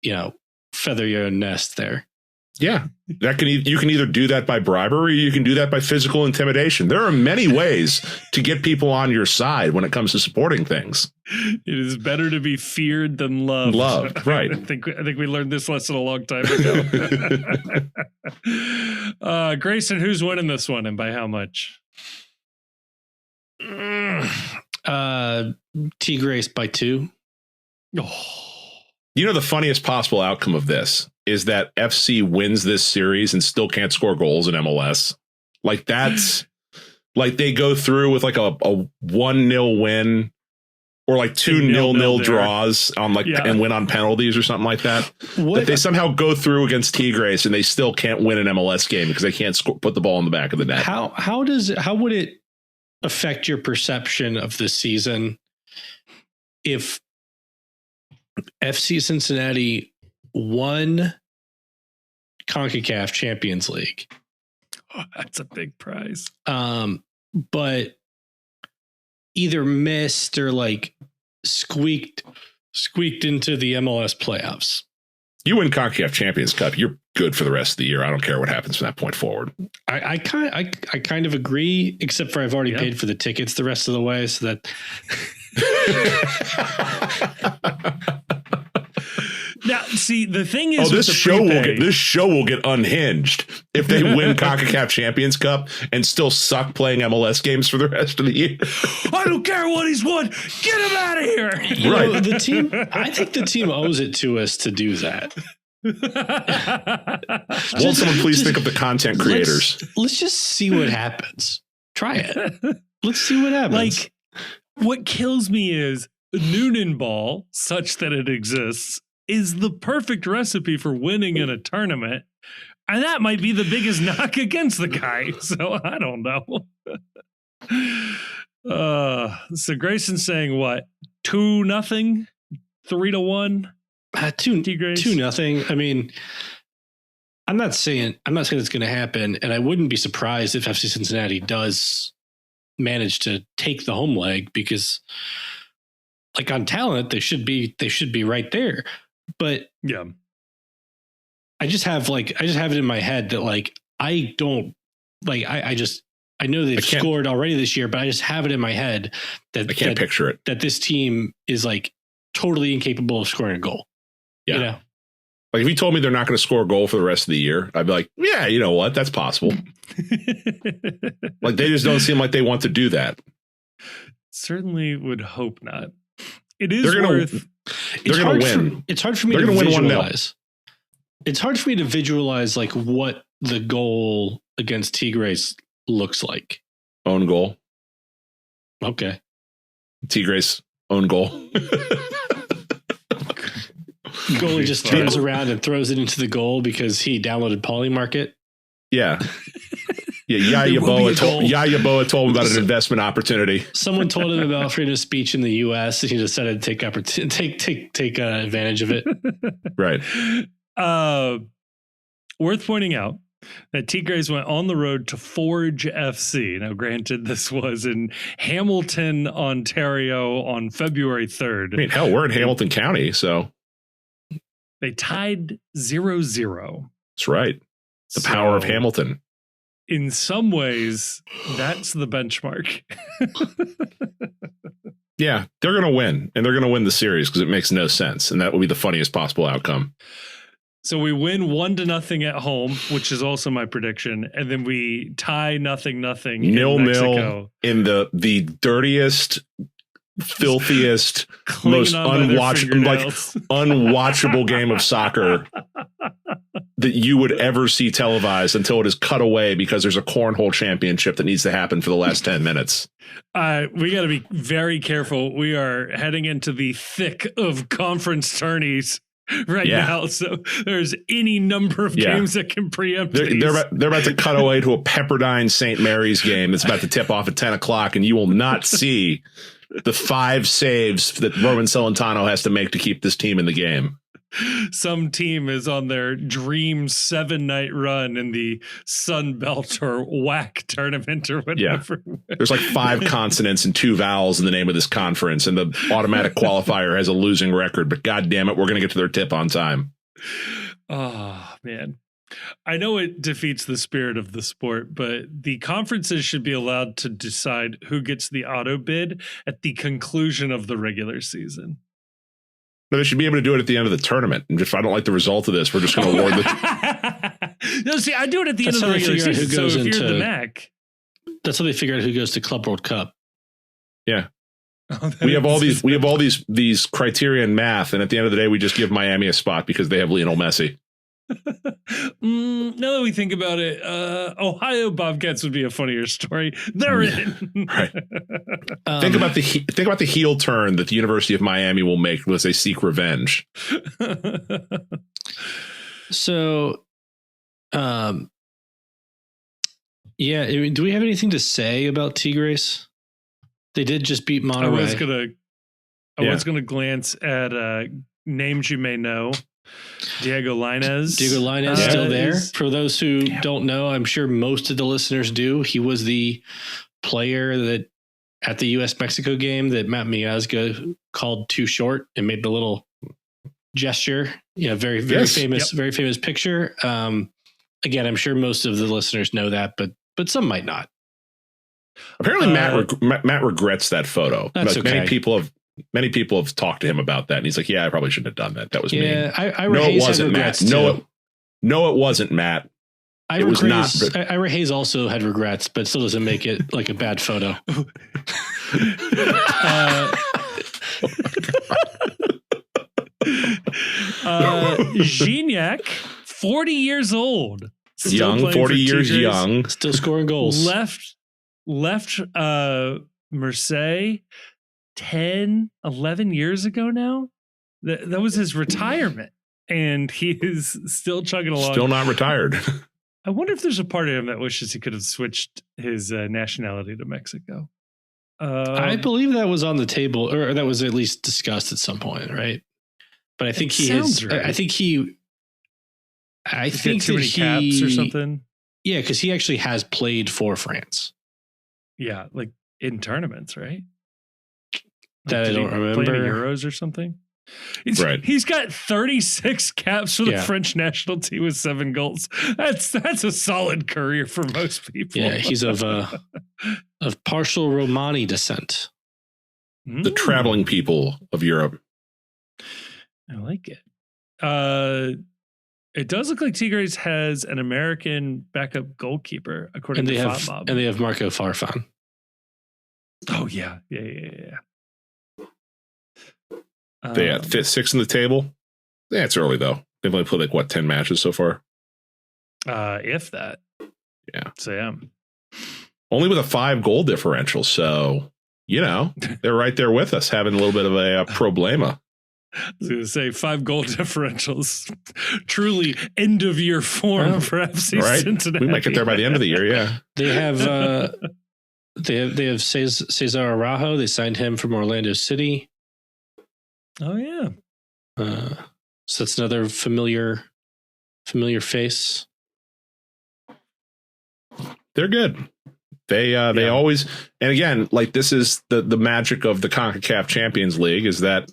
you know, feather your own nest there. Yeah, you can either do that by bribery or you can do that by physical intimidation. There are many ways to get people on your side when it comes to supporting things. It is better to be feared than loved. Loved, right. I think we learned this lesson a long time ago. Grayson, who's winning this one and by how much? Tigres by 2. Oh. You know, the funniest possible outcome of this is that FC wins this series and still can't score goals in MLS. Like that's like they go through with like a 1-0 win or like 2 0-0 draws on and win on penalties or something like that. That they somehow go through against Tigres and they still can't win an MLS game because they can't put the ball in the back of the net. How would it affect your perception of this season if FC Cincinnati won CONCACAF Champions League? Oh, that's a big prize. But either missed or like squeaked into the MLS playoffs. You win CONCACAF Champions Cup, you're good for the rest of the year. I don't care what happens from that point forward. I kind of agree, except for I've already paid for the tickets the rest of the way, so that. Now, see, the thing is, this show will get unhinged if they win CONCACAF Champions Cup and still suck playing MLS games for the rest of the year. I don't care what he's won. Get him out of here. Right. The team. I think the team owes it to us to do that. Won't someone please think of the content creators? Let's just see what happens. Try it. Let's see what happens. Like, what kills me is Noonan ball, such that it exists, is the perfect recipe for winning in a tournament. And that might be the biggest knock against the guy. So I don't know. So Grayson's saying what? 2-0? 3-1? 2-0. I mean, I'm not saying it's going to happen, and I wouldn't be surprised if FC Cincinnati does manage to take the home leg, because like on talent, they should be right there. But yeah, I just have it in my head that like I don't like I know they've scored already this year, but I just have it in my head that I can't picture it, that this team is like totally incapable of scoring a goal. Yeah. You know? Like if you told me they're not going to score a goal for the rest of the year, I'd be like, yeah, you know what? That's possible. Like they just don't seem like they want to do that. Certainly would hope not. It is They're going to win. It's hard for me to visualize. It's hard for me to visualize like what the goal against Tigres looks like. Own goal. Okay. Tigres own goal. Goalie just turns around and throws it into the goal because he downloaded Polymarket. Yeah. Yeah, Yaya Boa told him about an investment opportunity. Someone told him about freedom of speech in the U.S. and he decided to take advantage of it. Right. Worth pointing out that Tigres went on the road to Forge FC. Now, granted, this was in Hamilton, Ontario on February 3rd. I mean, hell, we're in Hamilton County, so. They tied 0-0. That's right. The power of Hamilton. In some ways, that's the benchmark. Yeah, they're going to win, and they're going to win the series because it makes no sense, and that will be the funniest possible outcome. So we win 1-0 at home, which is also my prediction, and then we tie 0-0 0-0 in the dirtiest, filthiest, most unwatchable game of soccer that you would ever see televised until it is cut away because there's a cornhole championship that needs to happen for the last 10 minutes. We got to be very careful. We are heading into the thick of conference tourneys right now. So there's any number of games that can preempt. They're about to cut away to a Pepperdine St. Mary's game that's about to tip off at 10 o'clock, and you will not see the 5 saves that Roman Celentano has to make to keep this team in the game. Some team is on their dream 7-night run in the Sun Belt or WAC tournament or whatever. Yeah. There's like 5 consonants and 2 vowels in the name of this conference, and the automatic qualifier has a losing record, but God damn it, we're going to get to their tip on time. Oh, man. I know it defeats the spirit of the sport, but the conferences should be allowed to decide who gets the auto bid at the conclusion of the regular season. No, they should be able to do it at the end of the tournament. And if I don't like the result of this, we're just going to award the. No, see, I do it at the That's end of the how they regular figure out season. who So goes if you're the into- MAC, That's how they figure out who goes to Club World Cup. Yeah. We have all these criteria in math, and at the end of the day, we just give Miami a spot because they have Lionel Messi. Now that we think about it, Ohio Bobcats would be a funnier story. They're in. Right. Think about the heel turn that the University of Miami will make as they seek revenge. So, yeah. I mean, do we have anything to say about Tigres? They did just beat I Monterey. was gonna glance at names you may know. Diego Lainez. Diego Lainez still there. For those who don't know, I'm sure most of the listeners do. He was the player that at the U.S.-Mexico game that Matt Miazga called too short and made the little gesture. You know, very famous picture. Again, I'm sure most of the listeners know that, but some might not. Apparently, Matt regrets that photo. That's okay. Many people have talked to him about that, and he's like, "Yeah, I probably shouldn't have done that. That was me." Ira Hayes had regrets too. No, it wasn't Matt. It was not. Ira Hayes also had regrets, but still doesn't make it like a bad photo. Gignac, 40 years old, young, 40 years Tigres, young, still scoring goals. Left Marseille 10, 11 years ago now. That was his retirement, and he is still chugging along. Still not retired. I wonder if there's a part of him that wishes he could have switched his nationality to Mexico. I believe that was on the table, or that was at least discussed at some point, right? But I think he has. Right. I think too many caps or something. Yeah, because he actually has played for France. Yeah, like in tournaments, right? That I don't remember. Playing Euros or something. Right. He's got 36 caps for the French national team with 7 goals. That's a solid career for most people. Yeah, he's of partial Romani descent. The traveling people of Europe. I like it. It does look like Tigres has an American backup goalkeeper, according to FotMob. And they have Marco Farfan. Oh, yeah. They had 6th in the table. Yeah, it's early, though. They've only played, 10 matches so far? If that. Yeah. So, yeah. Only with a 5-goal differential. So, they're right there with us, having a little bit of a problema. I was going to say 5-goal differentials. Truly end of year form for FC Cincinnati. We might get there by the end of the year. Yeah. They have they have Cesar Araujo. They signed him from Orlando City. Oh yeah. So that's another familiar face. They're good. They always, and again, this is the magic of the CONCACAF Champions League, is that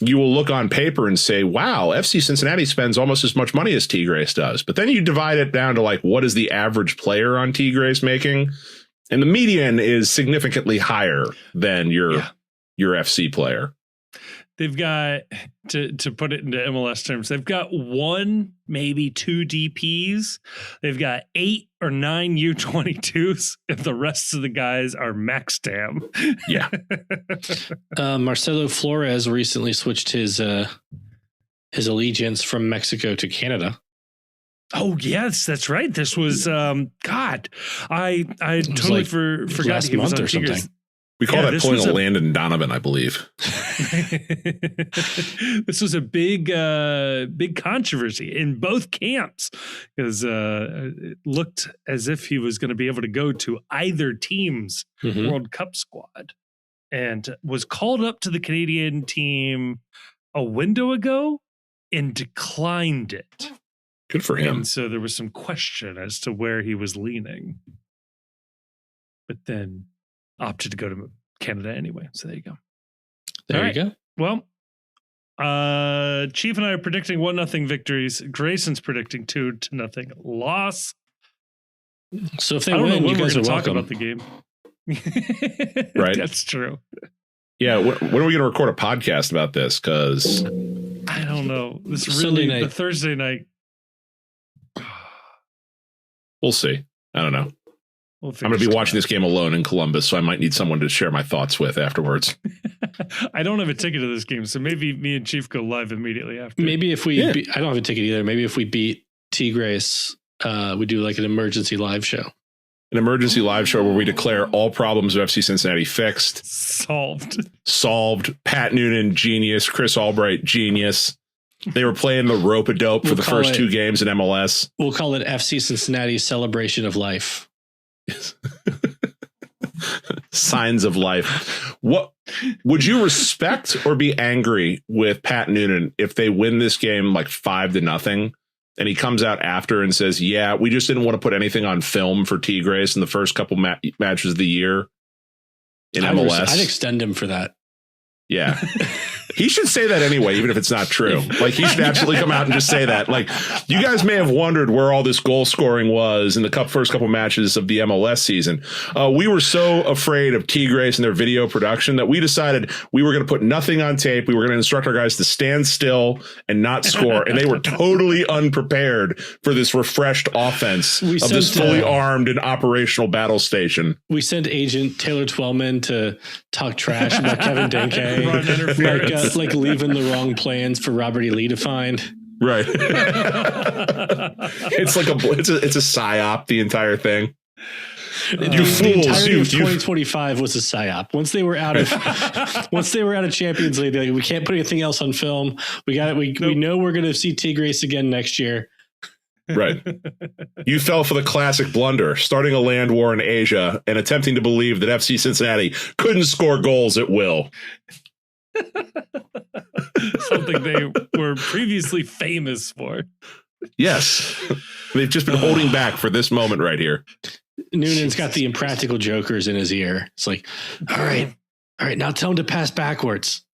you will look on paper and say, wow, FC Cincinnati spends almost as much money as Tigres does. But then you divide it down to what is the average player on Tigres making? And the median is significantly higher than your FC player. They've got, to put it into MLS terms, they've got 1, maybe 2 DPs. They've got 8 or 9 U22s, and the rest of the guys are max TAM. Yeah. Marcelo Flores recently switched his allegiance from Mexico to Canada. Oh yes, that's right. This was I totally forgot he was on Tigres. We call that pulling a Landon Donovan, I believe. This was a big controversy in both camps, because it looked as if he was going to be able to go to either team's World Cup squad, and was called up to the Canadian team a window ago and declined it. Good for him. And so there was some question as to where he was leaning, but then opted to go to Canada anyway. So there you go. There you go. Well, Chief and I are predicting 1-0 victories. Grayson's predicting 2-0 loss. So if they I don't know win, when you we're guys going are to talk welcome. about the game. Right. That's true. Yeah. When are we going to record a podcast about this? Because I don't know. This Sunday really night. the Thursday night. we'll see. I don't know. We'll I'm going to be watching this game alone in Columbus, so I might need someone to share my thoughts with afterwards. I don't have a ticket to this game, so maybe me and Chief go live immediately after. Maybe if we, I don't have a ticket either. Maybe if we beat Tigres, we do like an emergency live show. An emergency live show where we declare all problems of FC Cincinnati fixed. Solved. Pat Noonan, genius. Chris Albright, genius. They were playing the rope-a-dope for the first 2 games in MLS. We'll call it FC Cincinnati Celebration of Life. Signs of life. What would you respect or be angry with Pat Noonan if they win this game like 5-0 and he comes out after and says, yeah, we just didn't want to put anything on film for Tigres in the first couple matches of the year in MLS? I'd extend him for that. Yeah. He should say that anyway, even if it's not true. Like, he should absolutely come out and just say that. Like, you guys may have wondered where all this goal scoring was in the first couple matches of the MLS season. We were so afraid of Tigres and their video production that we decided we were going to put nothing on tape. We were going to instruct our guys to stand still and not score. And they were totally unprepared for this refreshed offense of this fully armed and operational battle station. We sent agent Taylor Twellman to talk trash about Kevin Denkey. Like leaving the wrong plans for Robert E. Lee to find. Right. It's like it's a psyop, the entire thing. You fools! The 2025 was a psyop. Once they were out of Champions League, like, we can't put anything else on film. We know we're going to see Tigres again next year. Right. You fell for the classic blunder, starting a land war in Asia and attempting to believe that FC Cincinnati couldn't score goals at will. Something they were previously famous for. Yes. They've just been holding back for this moment right here. Noonan's got the impractical jokers in his ear. It's like, all right, now tell him to pass backwards.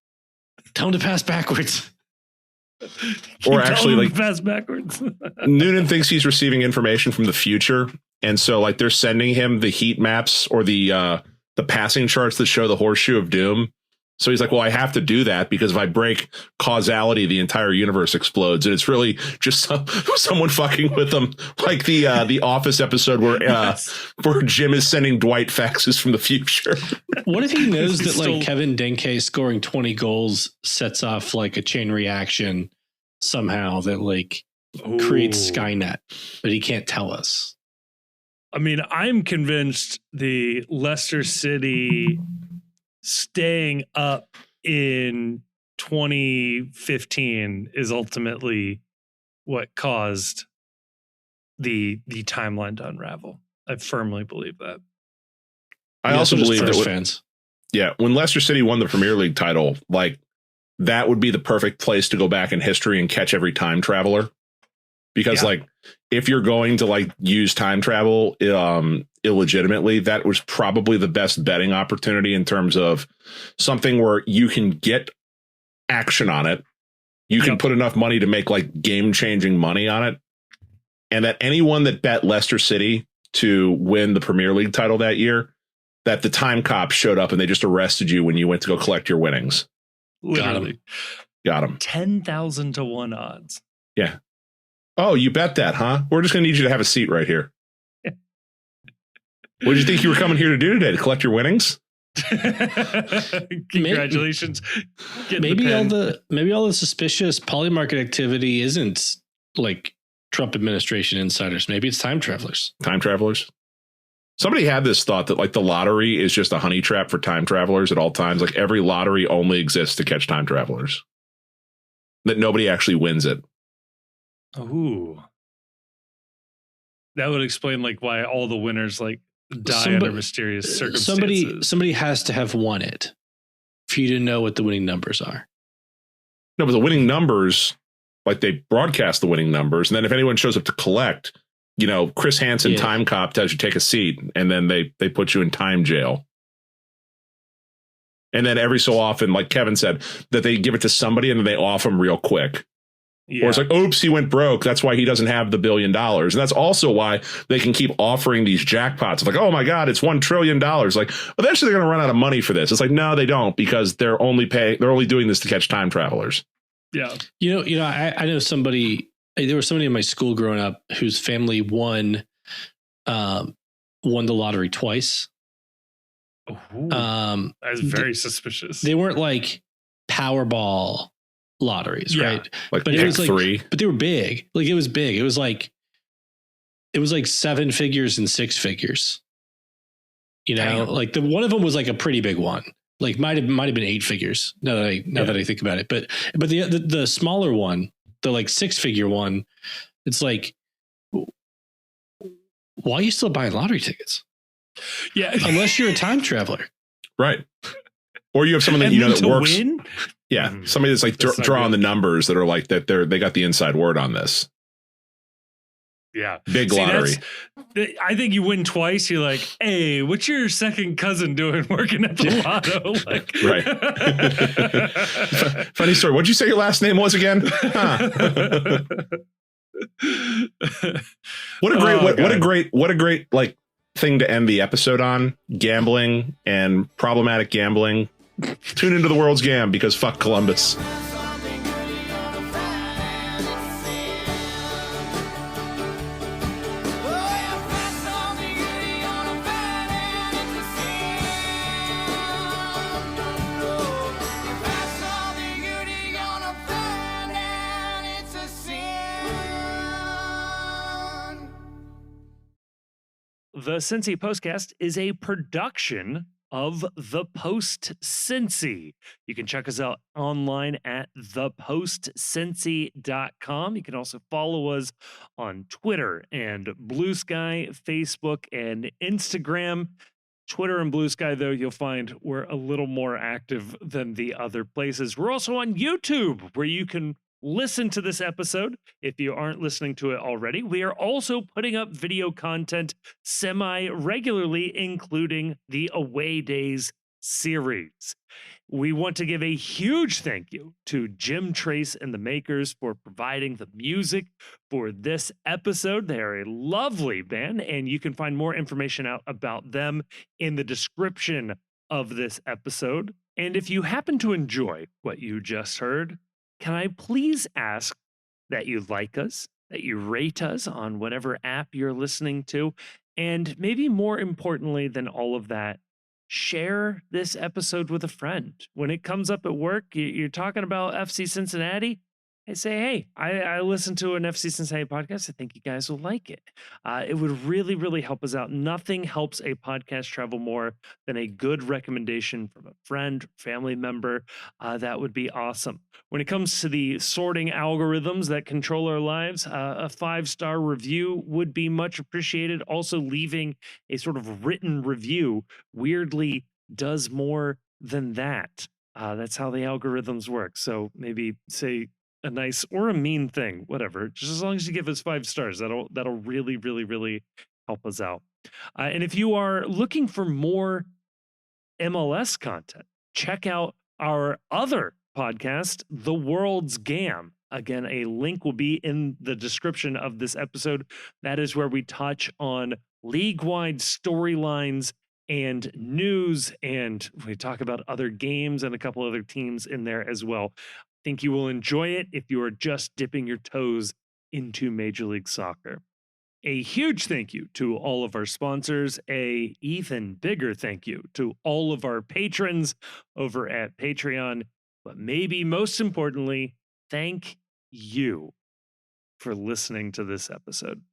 Or actually, like, pass backwards. Noonan thinks he's receiving information from the future. And so, like, they're sending him the heat maps or the passing charts that show the horseshoe of doom. So he's like, well, I have to do that because if I break causality, the entire universe explodes. And it's really just someone fucking with them, like the Office episode where Jim is sending Dwight faxes from the future. What if he knows that like Kevin Denkey scoring 20 goals sets off like a chain reaction somehow that like creates Skynet, but he can't tell us? I mean, I'm convinced the Leicester City staying up in 2015 is ultimately what caused the timeline to unravel. I firmly believe that. I also believe that fans. Yeah, when Leicester City won the Premier League title, like, that would be the perfect place to go back in history and catch every time traveler. Because like, if you're going to like use time travel illegitimately, that was probably the best betting opportunity in terms of something where you can get action on it. You can put enough money to make like game changing money on it. And that anyone that bet Leicester City to win the Premier League title that year, that the time cops showed up and they just arrested you when you went to go collect your winnings. Literally. Got them. 10,000 to 1 odds. Yeah. Oh, you bet that, huh? We're just going to need you to have a seat right here. What did you think you were coming here to do today? To collect your winnings? Congratulations. Maybe all the suspicious polymarket activity isn't like Trump administration insiders. Maybe it's time travelers. Time travelers. Somebody had this thought that like the lottery is just a honey trap for time travelers at all times. Like every lottery only exists to catch time travelers. That nobody actually wins it. Ooh. That would explain like why all the winners like die under mysterious circumstances. Somebody has to have won it for you to know what the winning numbers are. No, but the winning numbers, like they broadcast the winning numbers, and then if anyone shows up to collect, you know, Chris Hansen, time cop, tells you take a seat, and then they put you in time jail. And then every so often, like Kevin said, that they give it to somebody and then they off them real quick. Yeah. Or it's like, oops, he went broke. That's why he doesn't have the $1 billion. And that's also why they can keep offering these jackpots. It's like, oh my God, it's $1 trillion. Like, eventually they're going to run out of money for this. It's like, no, they don't, because they're only doing this to catch time travelers. Yeah. I know somebody, there was somebody in my school growing up whose family won the lottery twice. Ooh, that's very suspicious. They weren't like Powerball lotteries, right? Like, but it was like 3. but they were big. Like, it was big. It was like 7 figures and 6 figures. Damn. Like one of them was like a pretty big one. Like might have been 8 figures. Now that I think about it, but the smaller one, the like 6-figure one, it's like, why are you still buying lottery tickets? Yeah, unless you're a time traveler, right? Or you have someone that that works. Win? Yeah, somebody that's like drawing the numbers that are like that. They got the inside word on this. Yeah, big lottery. I think you win twice. You're like, hey, what's your second cousin doing working at the lotto? Like, right. Funny story. What'd you say your last name was again? What a great like thing to end the episode on. Gambling and problematic gambling. Tune into the World's Gam, because fuck Columbus. The Cincy Postcast is a production of The Post Cincy. You can check us out online at thepostcincy.com. You can also follow us on Twitter and Blue Sky, Facebook, and Instagram. Twitter and Blue Sky, though, you'll find we're a little more active than the other places. We're also on YouTube, where you can listen to this episode if you aren't listening to it already. We are also putting up video content semi-regularly, including the Away Days series. We want to give a huge thank you to Jim Trace and the Makers for providing the music for this episode. They are a lovely band, and you can find more information out about them in the description of this episode. And if you happen to enjoy what you just heard, can I please ask that you like us, that you rate us on whatever app you're listening to, and maybe more importantly than all of that, share this episode with a friend. When it comes up at work, you're talking about FC Cincinnati, I say, hey, I listened to an FC Cincinnati podcast. I think you guys will like it. It would really, really help us out. Nothing helps a podcast travel more than a good recommendation from a friend, family member. That would be awesome. When it comes to the sorting algorithms that control our lives, a 5-star review would be much appreciated. Also, leaving a sort of written review weirdly does more than that. That's how the algorithms work. So maybe say a nice or a mean thing, whatever. Just as long as you give us 5 stars, that'll really, really, really help us out. And if you are looking for more MLS content, check out our other podcast, The World's Gam. Again, a link will be in the description of this episode. That is where we touch on league-wide storylines and news, and we talk about other games and a couple other teams in there as well. Think you will enjoy it if you are just dipping your toes into Major League Soccer. A huge thank you to all of our sponsors. A even bigger thank you to all of our patrons over at Patreon. But maybe most importantly, thank you for listening to this episode.